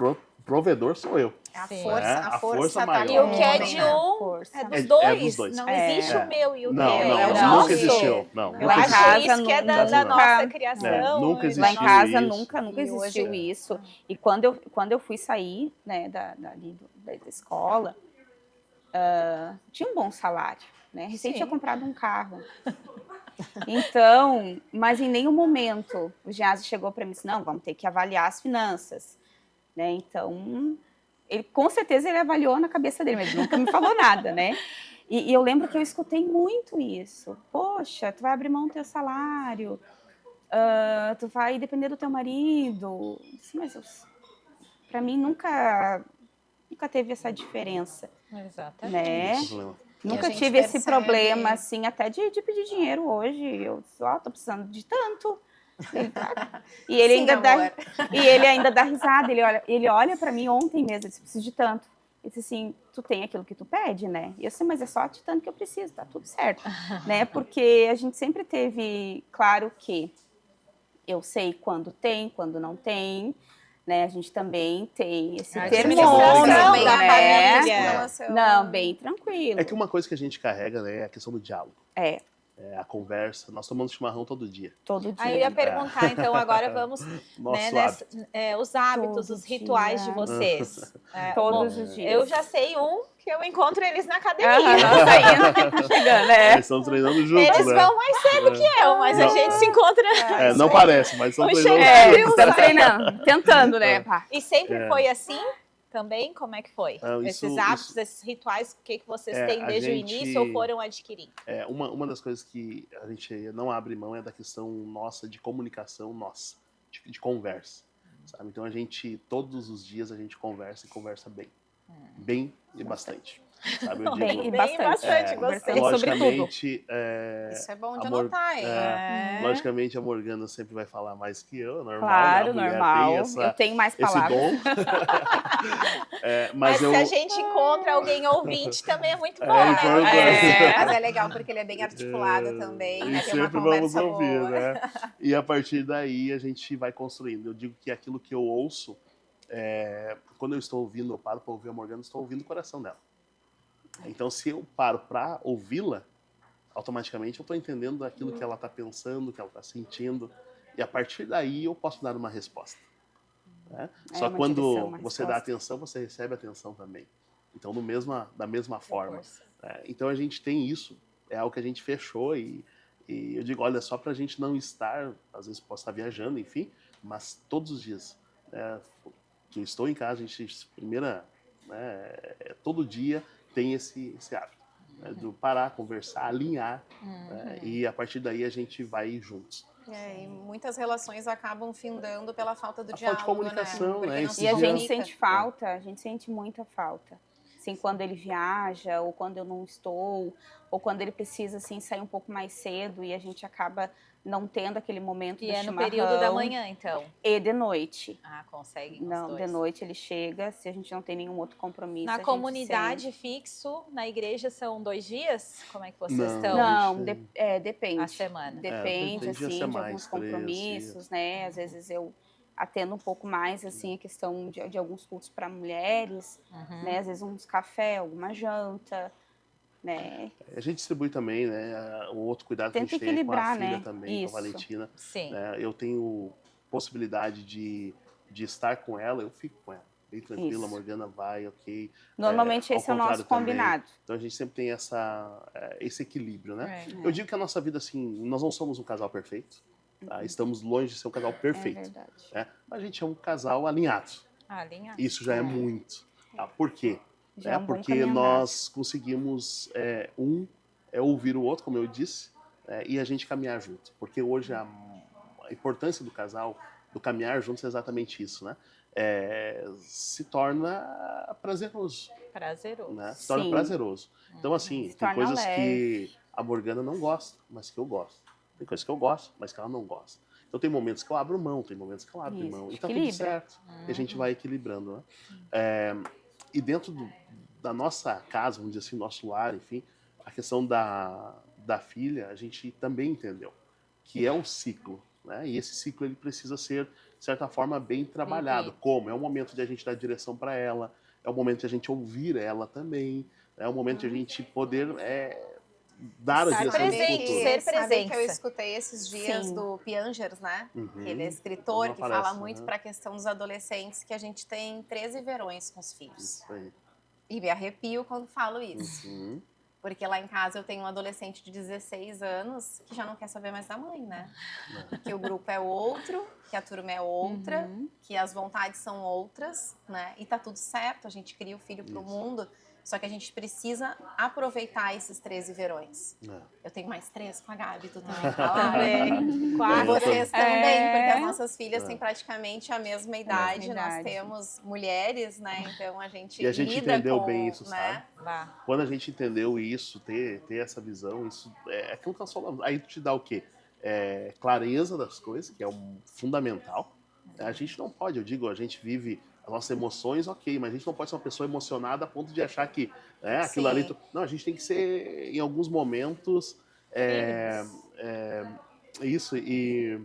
provedor sou eu. A força tá maior. E o que é de um é dos dois. Dos dois. Não existe o meu e o teu. Não, nunca existiu. Não, eu acho isso que é da nossa criação. Nunca existiu. Lá em casa isso. nunca existiu isso. E quando eu fui sair, né, da escola, tinha um bom salário, né? Recém tinha comprado um carro. Então, mas em nenhum momento o Geazi chegou para mim e disse, não, vamos ter que avaliar as finanças, né? Então, ele com certeza ele avaliou na cabeça dele, mas nunca me falou nada, né? E eu lembro que eu escutei muito isso. Poxa, tu vai abrir mão do teu salário, tu vai depender do teu marido. Sim, mas para mim nunca teve essa diferença. Exatamente. Né? Nunca tive esse problema, assim, até de pedir dinheiro hoje. Eu só tô precisando de tanto. E ele ainda dá risada. Ele olha para mim ontem mesmo, ele disse, preciso de tanto. Ele disse assim, tu tem aquilo que tu pede, né? E eu disse, mas é só de tanto que eu preciso, tá tudo certo. Né? Porque a gente sempre teve, claro que eu sei quando tem, quando não tem. Né? A gente também tem esse termômetro, né? Não, bem tranquilo. É que uma coisa que a gente carrega, né, é a questão do diálogo. A conversa. Nós tomamos chimarrão todo dia. Todo dia. Aí eu ia perguntar, então agora vamos, os hábitos, todo os rituais dia. de vocês. Todos os dias. Eu já sei que eu encontro eles na academia. Chegando, né? Eles estão treinando juntos, eles vão mais cedo que eu, mas a gente se encontra. Não parece, mas estão treinando. Estão treinando, tentando, né? E sempre foi assim? Também, como é que foi? Esses hábitos, esses rituais, o que vocês têm desde o início ou foram adquirindo? Uma das coisas que a gente não abre mão é da questão nossa de comunicação de conversa, sabe? Então todos os dias a gente conversa e conversa bem. Bem e bastante. Sabe? Eu digo, bem e bastante. Gostei. Logicamente, isso é bom de anotar, hein? Logicamente, a Morgana sempre vai falar mais que eu, normal. Claro, né? Normal. Eu tenho mais palavras. Esse dom. Mas se a gente encontra alguém ouvinte, também é muito bom, né? Mas é legal, porque ele é bem articulado também. E sempre vamos ouvir, né? E a partir daí, a gente vai construindo. Eu digo que aquilo que eu ouço, quando eu estou ouvindo, eu paro para ouvir a Morgana, estou ouvindo o coração dela. Então, se eu paro para ouvi-la, automaticamente eu estou entendendo aquilo que ela está pensando, que ela está sentindo, e a partir daí eu posso dar uma resposta. Né? Só quando você dá atenção, você recebe atenção também. Então, da mesma forma. Então, a gente tem isso, é algo que a gente fechou, e eu digo, olha, só para a gente não estar, às vezes posso estar viajando, enfim, mas todos os dias que eu estou em casa, a gente, todo dia, tem esse hábito, né, de parar, conversar, alinhar, e a partir daí a gente vai juntos. E muitas relações acabam findando pela falta do Falta diálogo, de comunicação, né? E a gente sente falta, a gente sente muita falta. Assim, quando ele viaja, ou quando eu não estou, ou quando ele precisa assim, sair um pouco mais cedo e a gente acaba não tendo aquele momento do chimarrão. E no período da manhã, então? E de noite. Consegue. Não, de noite ele chega, se a gente não tem nenhum outro compromisso. Na comunidade fixo, na igreja são 2 dias? Como é que vocês estão? Não, depende. A semana. Depende, assim, de alguns compromissos, né? Às vezes eu atendo um pouco mais, assim, a questão de alguns cultos para mulheres, né? Às vezes uns café, alguma janta, né? A gente distribui também, né? O outro cuidado que a gente tem com a filha também, com a Valentina. Sim. Eu tenho possibilidade de estar com ela, eu fico com ela. Bem tranquila, a Morgana vai, ok. Normalmente esse é o nosso combinado. Também. Então a gente sempre tem esse equilíbrio, né? Eu digo que a nossa vida, assim, nós não somos um casal perfeito. Tá? Estamos longe de ser um casal perfeito. É verdade. Né? Mas a gente é um casal alinhado. Isso já é muito. Tá? Por quê? Porque nós conseguimos ouvir o outro, como eu disse, e a gente caminhar junto. Porque hoje a importância do casal do caminhar juntos é exatamente isso, né? Se torna prazeroso. Prazeroso. Né? Se torna Sim. prazeroso. Então, assim, Se tem torna coisas leve. que a Morgana não gosta, mas que eu gosto. Tem coisas que eu gosto, mas que ela não gosta. Então, tem momentos que eu abro mão, tem momentos que eu abro Isso, mão. E tá tudo equilibra. certo. E a gente vai equilibrando, né? E dentro da nossa casa, vamos dizer assim, nosso lar, enfim, a questão da filha, a gente também entendeu que é um ciclo, né? E esse ciclo ele precisa ser, de certa forma, bem trabalhado. Como? É o momento de a gente dar direção para ela, é o momento de a gente ouvir ela também, é o momento de a gente poder dar a direção do futuro. Ser Sabe que eu presença. escutei esses dias Sim. do Piangers, né? Uhum. Que ele é escritor, Não que aparece, fala muito né? para a questão dos adolescentes, que a gente tem 13 verões com os filhos. Isso aí. E me arrepio quando falo isso. Uhum. Porque lá em casa eu tenho um adolescente de 16 anos que já não quer saber mais da mãe, né? Que o grupo é outro, que a turma é outra, que as vontades são outras, né? E tá tudo certo, a gente cria o filho pro mundo, só que a gente precisa aproveitar esses 13 verões. Eu tenho mais 3 com a Gabi, tu também tá lá. Também. E 4. vocês também, É. porque as nossas filhas têm praticamente a mesma idade, mesma nós idade. temos mulheres, né? Então a gente E a gente lida entendeu com, bem isso, né? sabe? Quando a gente entendeu isso, ter essa visão, isso é aquilo que nós falamos. Aí tu te dá o quê? Clareza das coisas, que é fundamental. A gente não pode, eu digo, a gente vive as nossas emoções, ok, mas a gente não pode ser uma pessoa emocionada a ponto de achar que aquilo ali... Não, a gente tem que ser, em alguns momentos, isso, e...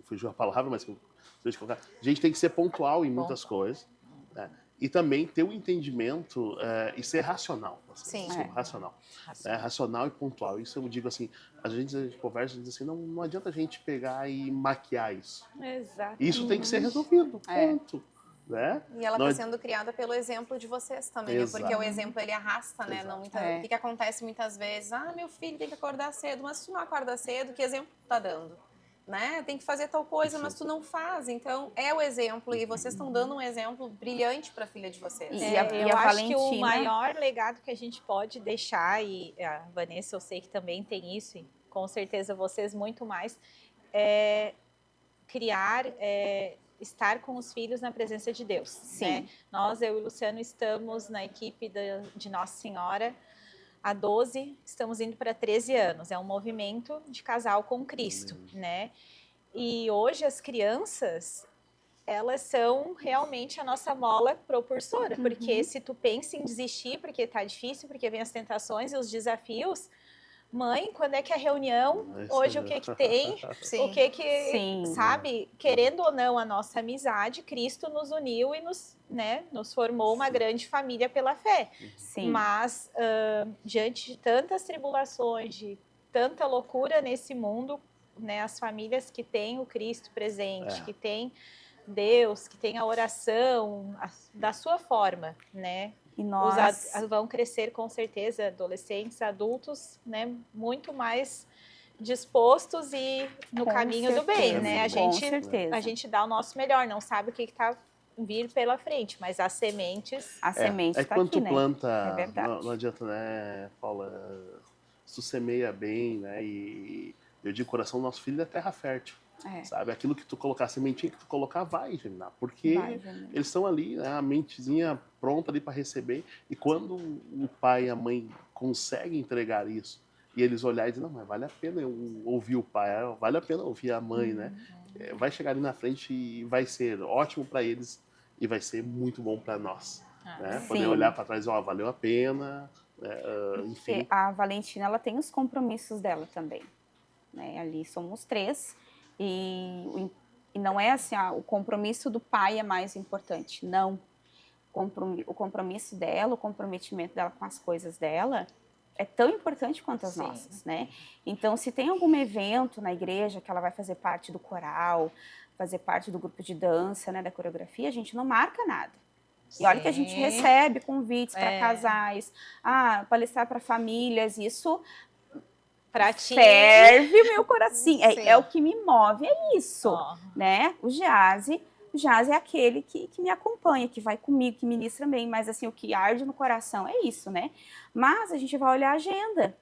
Fugiu a palavra, mas deixa eu colocar. A gente tem que ser pontual em muitas coisas, né? E também ter o entendimento e ser racional. Sim. Racional. Racional e pontual. Isso eu digo assim, a gente conversa e diz assim, não adianta a gente pegar e maquiar isso. Exato. Isso tem que ser resolvido, ponto. Né? E ela está sendo criada pelo exemplo de vocês também, né? Porque o exemplo ele arrasta, né? Não, o que acontece muitas vezes? Meu filho tem que acordar cedo, mas se tu não acorda cedo, que exemplo tu tá dando? Né? Tem que fazer tal coisa, mas tu não faz. Então, é o exemplo e vocês estão dando um exemplo brilhante para a filha de vocês. Eu acho que o maior legado que a gente pode deixar, e a Vanessa eu sei que também tem isso, e com certeza vocês muito mais, é criar... estar com os filhos na presença de Deus. Sim. Né? Nós, eu e o Luciano, estamos na equipe de Nossa Senhora há 12, estamos indo para 13 anos. É um movimento de casal com Cristo, né? E hoje as crianças, elas são realmente a nossa mola propulsora, porque se tu pensa em desistir, porque está difícil, porque vem as tentações e os desafios... Mãe, quando é que é a reunião? Hoje o que tem? Sim. O que sabe? Querendo ou não a nossa amizade, Cristo nos uniu e nos formou uma grande família pela fé. Sim. Mas diante de tantas tribulações, de tanta loucura nesse mundo, né, as famílias que têm o Cristo presente, que têm Deus, que têm a oração da sua forma, né? E nós vão crescer com certeza, adolescentes, adultos, né, muito mais dispostos e no caminho do bem, né? A gente dá o nosso melhor, não sabe o que está vir pela frente, mas as sementes... A semente está quando aqui, tu planta, não adianta, né, Paula, se tu semeia bem, né, e eu digo, coração do nosso filho é terra fértil. Sabe? Aquilo que tu colocar, a sementinha que tu colocar vai germinar, porque eles estão ali, né, a mentezinha pronta ali para receber, e quando o pai e a mãe conseguem entregar isso, e eles olharem e dizem, não, mas vale a pena eu ouvir o pai, vale a pena ouvir a mãe, né? Vai chegar ali na frente e vai ser ótimo para eles e vai ser muito bom para nós, né? Poder olhar para trás e dizer, valeu a pena, enfim. A Valentina, ela tem os compromissos dela também, né? Ali somos 3. E não é assim, o compromisso do pai é mais importante, não. O compromisso dela, o comprometimento dela com as coisas dela é tão importante quanto as nossas, né? Então, se tem algum evento na igreja que ela vai fazer parte do coral, fazer parte do grupo de dança, né, da coreografia, a gente não marca nada. E olha que a gente recebe convites para casais, palestrar para famílias, isso... ferve o meu coração. É o que me move, é isso, né? O jazz é aquele que me acompanha, que vai comigo, que ministra bem, mas assim, o que arde no coração é isso, né? Mas a gente vai olhar a agenda.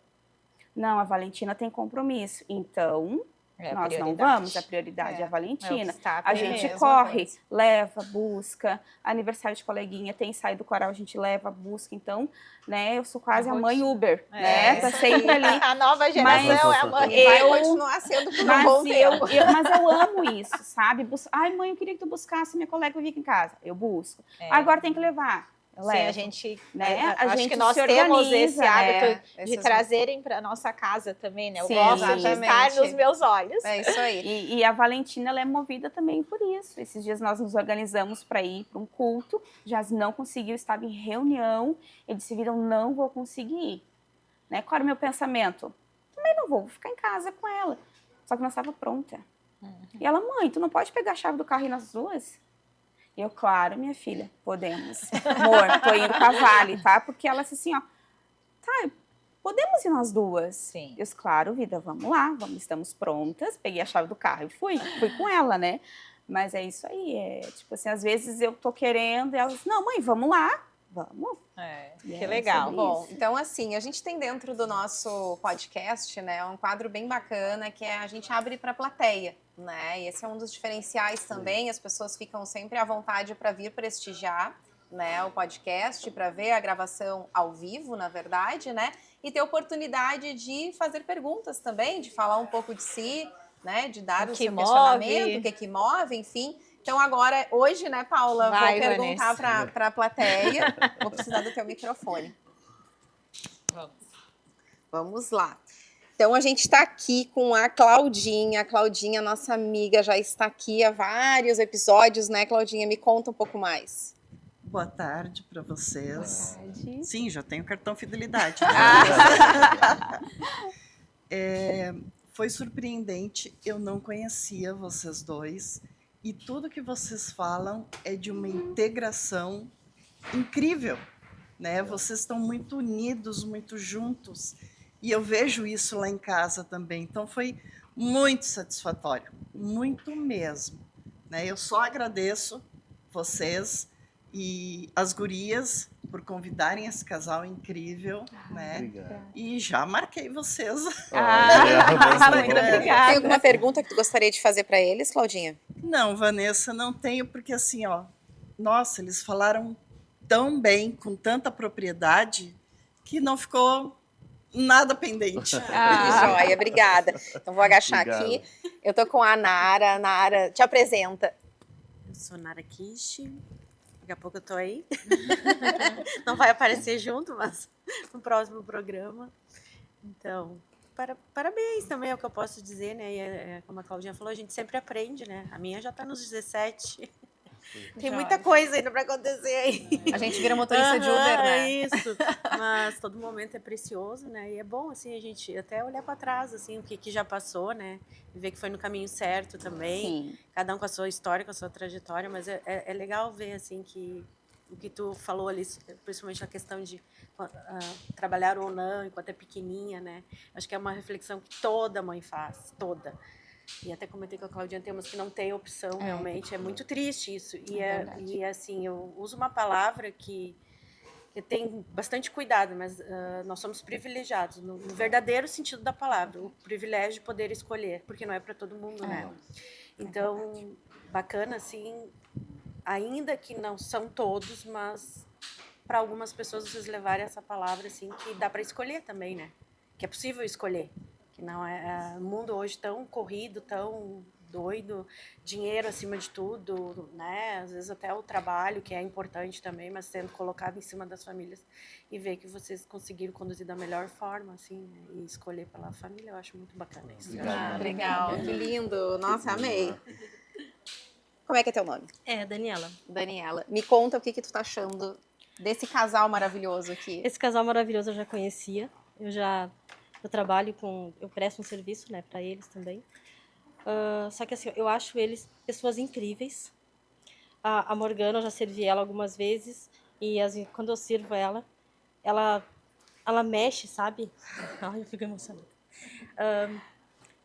Não, a Valentina tem compromisso, então Nós não vamos, a prioridade é a Valentina. A gente mesma corre, coisa. leva, busca. Aniversário de coleguinha, tem saído do coral, a gente leva, busca. Então, né, eu sou quase a mãe Uber, né? Tá sempre ali. A nova geração é a mãe. Vai continuar sendo por um bom tempo. Mas eu amo isso, sabe? Ai, mãe, eu queria que tu buscasse minha colega vir aqui em casa. Eu busco. Agora tem que levar. Sim, a gente, né? acho que nós temos esse hábito de trazerem para nossa casa também, né? Eu gosto de estar nos meus olhos. É isso aí. E a Valentina, ela é movida também por isso. Esses dias nós nos organizamos para ir para um culto, Jazz não conseguiu, estava em reunião, ele disse, Vida, eu não vou conseguir ir. Né? Qual era o meu pensamento? Também não vou ficar em casa com ela. Só que não estava pronta. E ela, mãe, tu não pode pegar a chave do carro e ir nas duas? E eu, claro, minha filha, podemos. Amor, tô indo com a Vale, tá? Porque ela disse assim, ó, tá, podemos ir nós duas? Sim. Eu disse, claro, Vida, vamos lá, estamos prontas. Peguei a chave do carro e fui com ela, né? Mas é isso aí, tipo assim, às vezes eu tô querendo e ela diz, não, mãe, vamos lá, vamos. Que legal. Bom, então assim, a gente tem dentro do nosso podcast, né, um quadro bem bacana que é a gente abre para a plateia, né? E esse é um dos diferenciais também, as pessoas ficam sempre à vontade para vir prestigiar, né, o podcast, para ver a gravação ao vivo, na verdade, né? E ter oportunidade de fazer perguntas também, de falar um pouco de si, né, de dar o seu questionamento, o que move, enfim. Então agora, hoje, né, Paula, vou perguntar para a plateia. Vou precisar do teu microfone. Vamos lá. Então a gente está aqui com a Claudinha. A Claudinha, nossa amiga, já está aqui há vários episódios, né, Claudinha? Me conta um pouco mais. Boa tarde para vocês. Boa tarde. Sim, já tenho cartão fidelidade. Foi surpreendente, eu não conhecia vocês dois. E tudo que vocês falam é de uma integração incrível, né? Vocês estão muito unidos, muito juntos. E eu vejo isso lá em casa também. Então foi muito satisfatório, muito mesmo, né? Eu só agradeço vocês e as gurias por convidarem esse casal incrível, né? Obrigado. E já marquei vocês. Muito obrigada. Tem alguma pergunta que tu gostaria de fazer para eles, Claudinha? Não, Vanessa, não tenho, porque assim, ó, nossa, eles falaram tão bem, com tanta propriedade, que não ficou nada pendente. Que joia, obrigada. Então vou agachar aqui. Eu tô com a Nara. Nara, te apresenta. Eu sou Nara Kish. Daqui a pouco eu tô aí. Não vai aparecer junto, mas no próximo programa. Então, parabéns também é o que eu posso dizer, né? E como a Claudinha falou, a gente sempre aprende, né? A minha já tá nos 17. Tem muita coisa ainda para acontecer aí. A gente vira motorista de Uber, né? Isso. Mas todo momento é precioso, né? E é bom, assim, a gente até olhar para trás, assim, o que já passou, né? E ver que foi no caminho certo também. Sim. Cada um com a sua história, com a sua trajetória. Mas é legal ver, assim, que o que tu falou ali, principalmente a questão de trabalhar ou não, enquanto é pequenininha, né? Acho que é uma reflexão que toda mãe faz, toda. E até comentei com a Claudinha, temos que não tem opção, realmente. É muito triste isso. E assim, eu uso uma palavra que tem bastante cuidado, mas nós somos privilegiados, no verdadeiro sentido da palavra. O privilégio de poder escolher, porque não é para todo mundo, né? Então, bacana, assim, ainda que não são todos, mas para algumas pessoas vocês levarem essa palavra, assim, que dá para escolher também, né? Que é possível escolher. Que não é um mundo hoje tão corrido, tão doido, dinheiro acima de tudo, né? Às vezes até o trabalho, que é importante também, mas sendo colocado em cima das famílias, e ver que vocês conseguiram conduzir da melhor forma, assim, né? E escolher pela família, eu acho muito bacana isso. Legal, que lindo. Nossa, amei. Como é que é teu nome? É, Daniela. Daniela. Me conta o que tu tá achando desse casal maravilhoso aqui. Esse casal maravilhoso eu já conhecia, eu trabalho eu presto um serviço, né, para eles também. Só que assim, eu acho eles pessoas incríveis. A Morgana, eu já servi ela algumas vezes e assim, quando eu sirvo ela mexe, sabe? Ai, eu fico emocionada.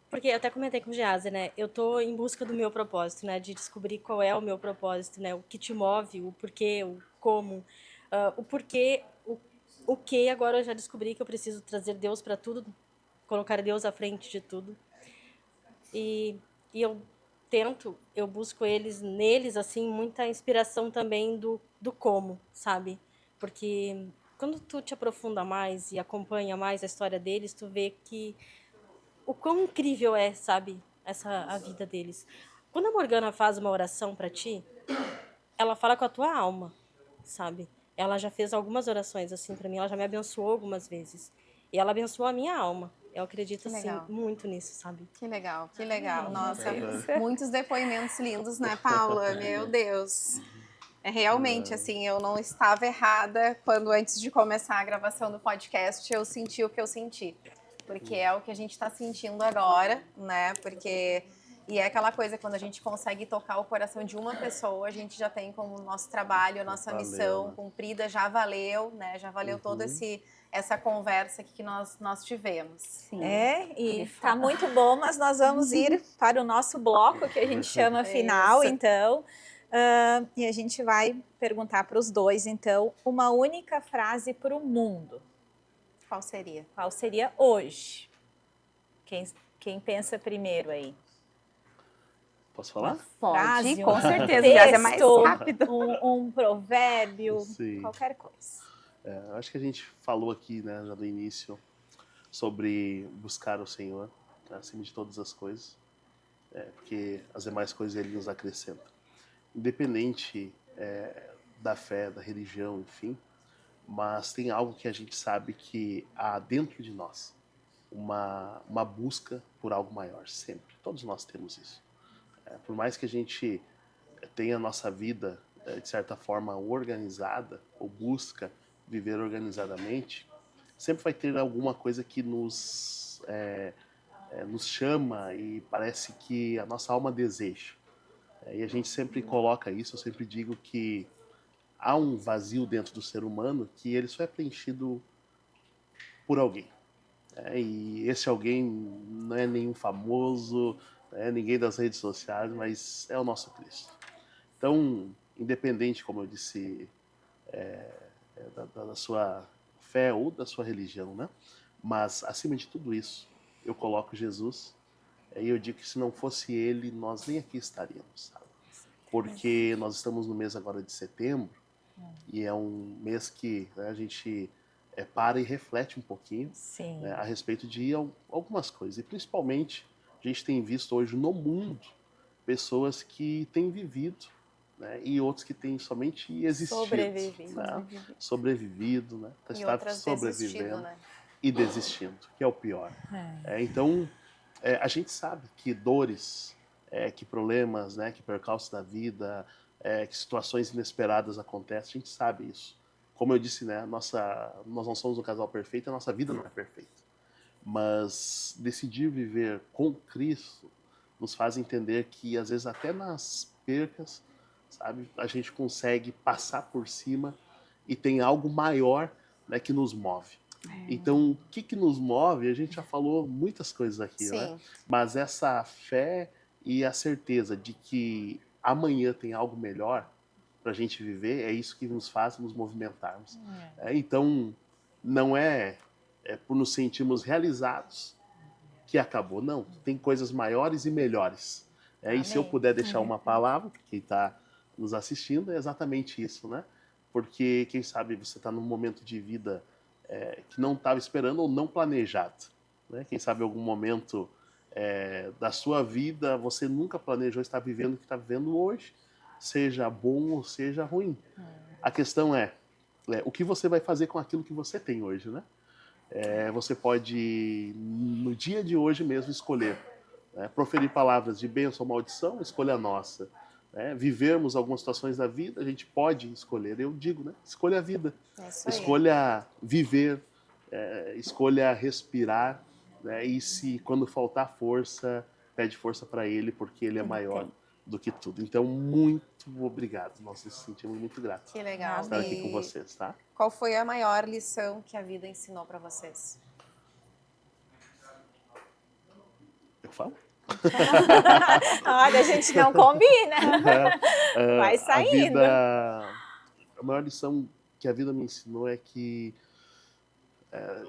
Porque eu até comentei com o Geazi, né? Eu tô em busca do meu propósito, né? De descobrir qual é o meu propósito, né? O que te move, o porquê, o como, o porquê, o que agora eu já descobri que eu preciso trazer Deus para tudo, colocar Deus à frente de tudo. E eu busco neles, assim, muita inspiração também do como, sabe? Porque quando tu te aprofunda mais e acompanha mais a história deles, tu vê que o quão incrível é, sabe? A vida deles. Quando a Morgana faz uma oração para ti, ela fala com a tua alma, sabe? Ela já fez algumas orações assim para mim, ela já me abençoou algumas vezes. E ela abençoou a minha alma. Eu acredito, assim, muito nisso, sabe? Que legal, que legal. Nossa, Deus. muitos depoimentos lindos, né, Paula? Meu Deus. É realmente, assim, eu não estava errada quando, antes de começar a gravação do podcast, eu senti o que eu senti. Porque é o que a gente está sentindo agora, né? Porque... E é aquela coisa, quando a gente consegue tocar o coração de uma pessoa, a gente já tem como nosso trabalho, a nossa missão cumprida, já valeu, né? Já valeu toda essa conversa aqui que nós tivemos. Sim. E tá muito bom, mas nós vamos ir para o nosso bloco, que a gente chama final, então. E a gente vai perguntar para os dois, então, uma única frase para o mundo. Qual seria? Qual seria hoje? Quem pensa primeiro aí? Posso falar? Pode, Frase, com um certeza. texto, Aliás, é mais rápido. um provérbio, Sim. qualquer coisa. Acho que a gente falou aqui, né, já no início, sobre buscar o Senhor, né, acima de todas as coisas, porque as demais coisas Ele nos acrescenta. Independente da fé, da religião, enfim, mas tem algo que a gente sabe que há dentro de nós, uma busca por algo maior, sempre. Todos nós temos isso. Por mais que a gente tenha a nossa vida, de certa forma, organizada, ou busca viver organizadamente, sempre vai ter alguma coisa que nos chama e parece que a nossa alma deseja. E a gente sempre coloca isso, eu sempre digo que há um vazio dentro do ser humano que ele só é preenchido por alguém. E esse alguém não é nenhum famoso, não é ninguém das redes sociais, mas é o nosso Cristo. Então, independente, como eu disse, da sua fé ou da sua religião, né? Mas, acima de tudo isso, eu coloco Jesus e eu digo que se não fosse Ele, nós nem aqui estaríamos, sabe? Porque nós estamos no mês agora de setembro e é um mês que, né, a gente para e reflete um pouquinho, né, a respeito de algumas coisas. E principalmente, a gente tem visto hoje no mundo pessoas que têm vivido, né, e outros que têm somente existido. Sobrevivido, né? E outras sobrevivendo, né? E desistindo, que é o pior. Então, a gente sabe que dores, que problemas, né, que percalços da vida, que situações inesperadas acontecem, a gente sabe isso. Como eu disse, né, nós não somos um casal perfeito, a nossa vida não é perfeita. Mas decidir viver com Cristo nos faz entender que, às vezes, até nas percas, sabe, a gente consegue passar por cima e tem algo maior, né, que nos move. Então, o que nos move? A gente já falou muitas coisas aqui, né? Mas essa fé e a certeza de que amanhã tem algo melhor para a gente viver, é isso que nos faz nos movimentarmos. Então, não é por nos sentirmos realizados que acabou, não. Tem coisas maiores e melhores. E se eu puder deixar uma palavra para quem está nos assistindo, é exatamente isso, né? Porque, quem sabe, você está num momento de vida que não estava esperando ou não planejado. Né? Quem sabe, em algum momento da sua vida, você nunca planejou estar vivendo o que está vivendo hoje, seja bom ou seja ruim. A questão é o que você vai fazer com aquilo que você tem hoje, né? Você pode, no dia de hoje mesmo, escolher proferir palavras de bênção ou maldição, escolha a nossa. Vivermos algumas situações da vida, a gente pode escolher. Eu digo, né? Escolha a vida. Escolha viver, escolha respirar, né? E se quando faltar força, pede força para Ele, porque Ele é maior do que tudo. Então, muito obrigado. Nós nos sentimos muito gratos. Que legal. Estar aqui com vocês, tá? Qual foi a maior lição que a vida ensinou para vocês? Eu falo? Olha, a gente não combina. Vai saindo. A maior lição que a vida me ensinou é que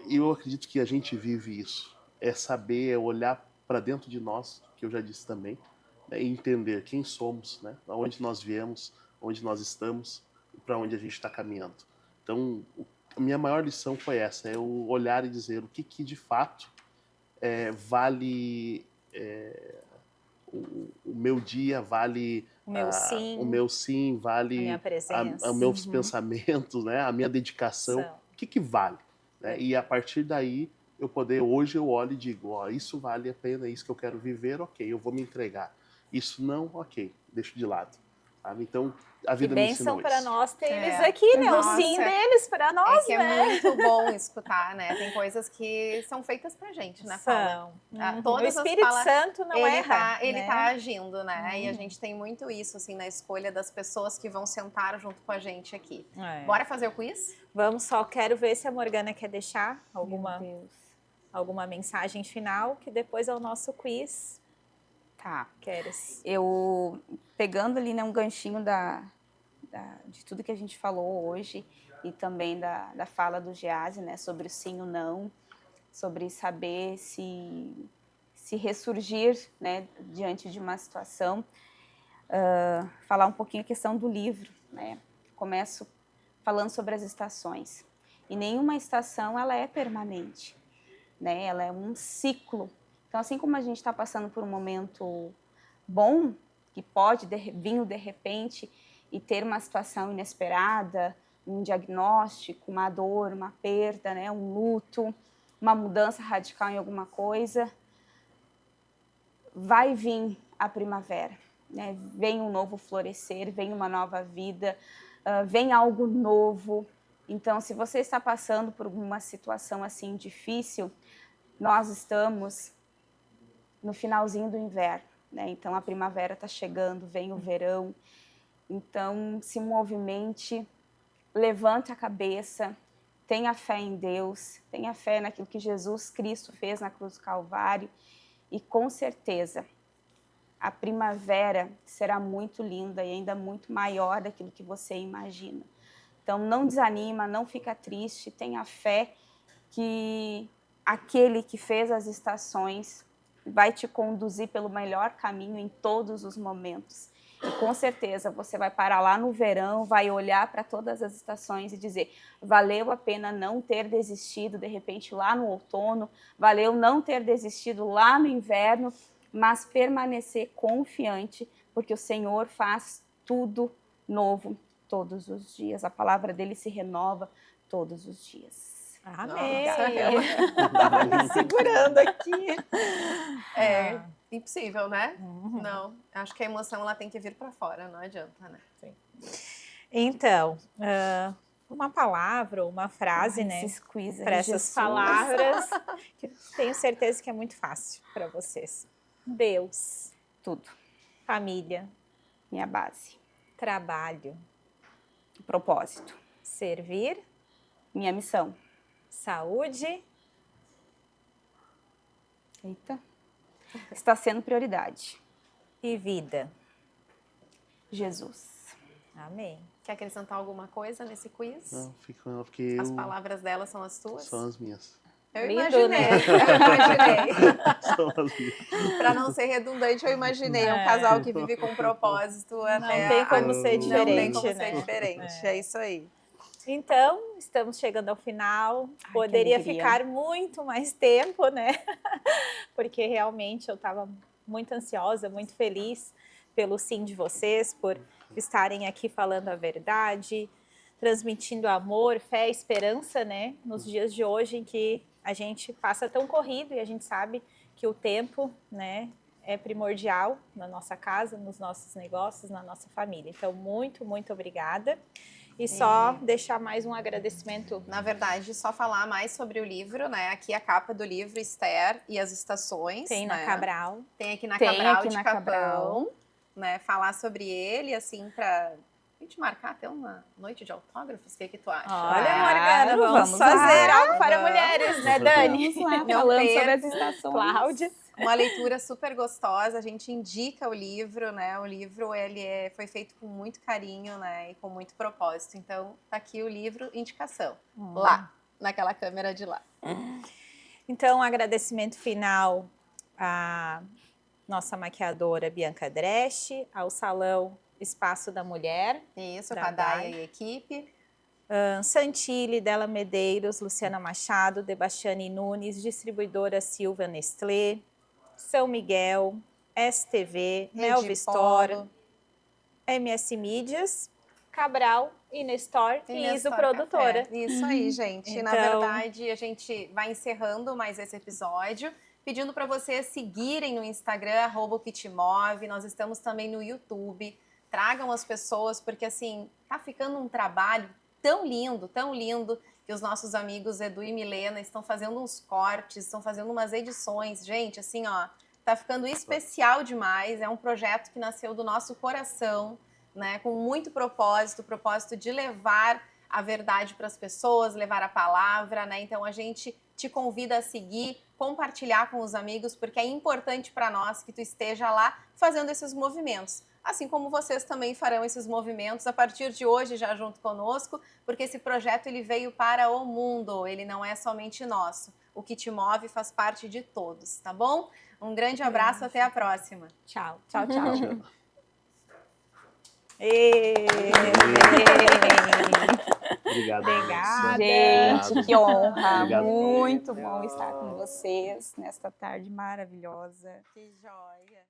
eu acredito que a gente vive isso. É saber olhar para dentro de nós, que eu já disse também, né, e entender quem somos, né, aonde nós viemos, onde nós estamos e para onde a gente está caminhando. Então, a minha maior lição foi essa, é o olhar e dizer o que de fato vale o meu dia, vale O meu sim. o meu sim, A vale minha presença. os meus pensamentos, né, a minha dedicação, o que vale. Né? E a partir daí, hoje eu olho e digo, ó, isso vale a pena, é isso que eu quero viver, ok, eu vou me entregar. Isso não, ok, deixo de lado. Sabe? Então, a vida me ensinou isso. Que bênção para nós ter eles aqui, né? Nossa, o sim deles para nós, que né? é muito bom escutar, né? Tem coisas que são feitas pra gente, né, Paula? Todas o Espírito Santo não erra. Ele tá agindo, né? E a gente tem muito isso, assim, na escolha das pessoas que vão sentar junto com a gente aqui. Bora fazer o quiz? Vamos, só quero ver se a Morgana quer deixar alguma mensagem final, que depois é o nosso quiz. Tá. Queres? Eu, pegando ali, né, um ganchinho de tudo que a gente falou hoje e também da fala do Gease, né, sobre o sim e o não, sobre saber se ressurgir, né, diante de uma situação, falar um pouquinho a questão do livro, né, começo falando sobre as estações, e nenhuma estação ela é permanente, né, ela é um ciclo. Então, assim como a gente está passando por um momento bom, que pode vir de repente e ter uma situação inesperada, um diagnóstico, uma dor, uma perda, né, um luto, uma mudança radical em alguma coisa, vai vir a primavera, né? Vem um novo florescer, vem uma nova vida, vem algo novo. Então, se você está passando por uma situação assim difícil, nós estamos no finalzinho do inverno, né? Então a primavera está chegando, vem o verão. Então se movimente, levante a cabeça, tenha fé em Deus, tenha fé naquilo que Jesus Cristo fez na cruz do Calvário e com certeza a primavera será muito linda e ainda muito maior daquilo que você imagina. Então não desanima, não fica triste, tenha fé que aquele que fez as estações vai te conduzir pelo melhor caminho em todos os momentos. E com certeza você vai parar lá no verão, vai olhar para todas as estações e dizer, valeu a pena não ter desistido de repente lá no outono, valeu não ter desistido lá no inverno, mas permanecer confiante, porque o Senhor faz tudo novo todos os dias. A palavra dele se renova todos os dias. Amém. Tava me segurando aqui. Impossível, né? Não. Acho que a emoção ela tem que vir para fora, não adianta, né? Sim. Então, uma palavra, uma frase, né? Para essas palavras, que tenho certeza que é muito fácil para vocês. Deus. Tudo. Família. Minha base. Trabalho. Propósito. Servir. Minha missão. Saúde. Eita. Está sendo prioridade. E vida. Jesus. Amém. Quer acrescentar alguma coisa nesse quiz? Não, porque as palavras dela são as tuas? São as minhas. Eu Lindo, imaginei, né? São as minhas. Para não ser redundante, eu imaginei um casal que vive com propósito Não tem como ser diferente, Não tem como né? ser diferente, é isso aí. Então, estamos chegando ao final. Poderia ficar muito mais tempo, né? Porque realmente eu estava muito ansiosa, muito feliz pelo sim de vocês, por estarem aqui falando a verdade, transmitindo amor, fé, esperança, né? Nos dias de hoje em que a gente passa tão corrido e a gente sabe que o tempo, né, é primordial na nossa casa, nos nossos negócios, na nossa família. Então, muito, muito obrigada. E só deixar mais um agradecimento. Na verdade, só falar mais sobre o livro, né? Aqui a capa do livro, Esther e as Estações. Tem na Cabral. Tem aqui na Cabral de Capão, né? Falar sobre ele, assim, pra gente marcar até uma noite de autógrafos. O que tu acha? Olha, Morgana, vamos fazer algo para mulheres, né, Dani? Vamos lá, falando sobre as estações. Cláudia. Uma leitura super gostosa, a gente indica o livro, né? O livro ele foi feito com muito carinho, né? E com muito propósito. Então, tá aqui o livro, indicação. Lá, naquela câmera de lá. Então, um agradecimento final a nossa maquiadora Bianca Dresch, ao Salão Espaço da Mulher. Isso, Da com a Daya Daya. e equipe. Santilli, Dela Medeiros, Luciana Machado, Debastiane Nunes, distribuidora Silva Nestlé, São Miguel, STV, Melva Rede Store, Polo. MS Mídias, Cabral, Inestor e Iso Nestor Produtora. Café. Isso aí, gente. Na Então- verdade, a gente vai encerrando mais esse episódio, pedindo para vocês seguirem no Instagram, @okitmove. Nós estamos também no YouTube. Tragam as pessoas, porque assim, tá ficando um trabalho tão lindo, que os nossos amigos Edu e Milena estão fazendo uns cortes, estão fazendo umas edições. Gente, assim, ó, tá ficando especial demais. É um projeto que nasceu do nosso coração, né, com muito propósito, o propósito de levar a verdade para as pessoas, levar a palavra, né? Então a gente te convida a seguir, compartilhar com os amigos, porque é importante para nós que tu esteja lá fazendo esses movimentos. Assim como vocês também farão esses movimentos a partir de hoje já junto conosco, porque esse projeto ele veio para o mundo, ele não é somente nosso. O que te move faz parte de todos, tá bom? Um grande abraço, até a próxima. Tchau, tchau, tchau. Obrigado. Obrigada. Gente, Obrigado. que honra. Obrigado. Muito bom estar com vocês nesta tarde maravilhosa. Que joia.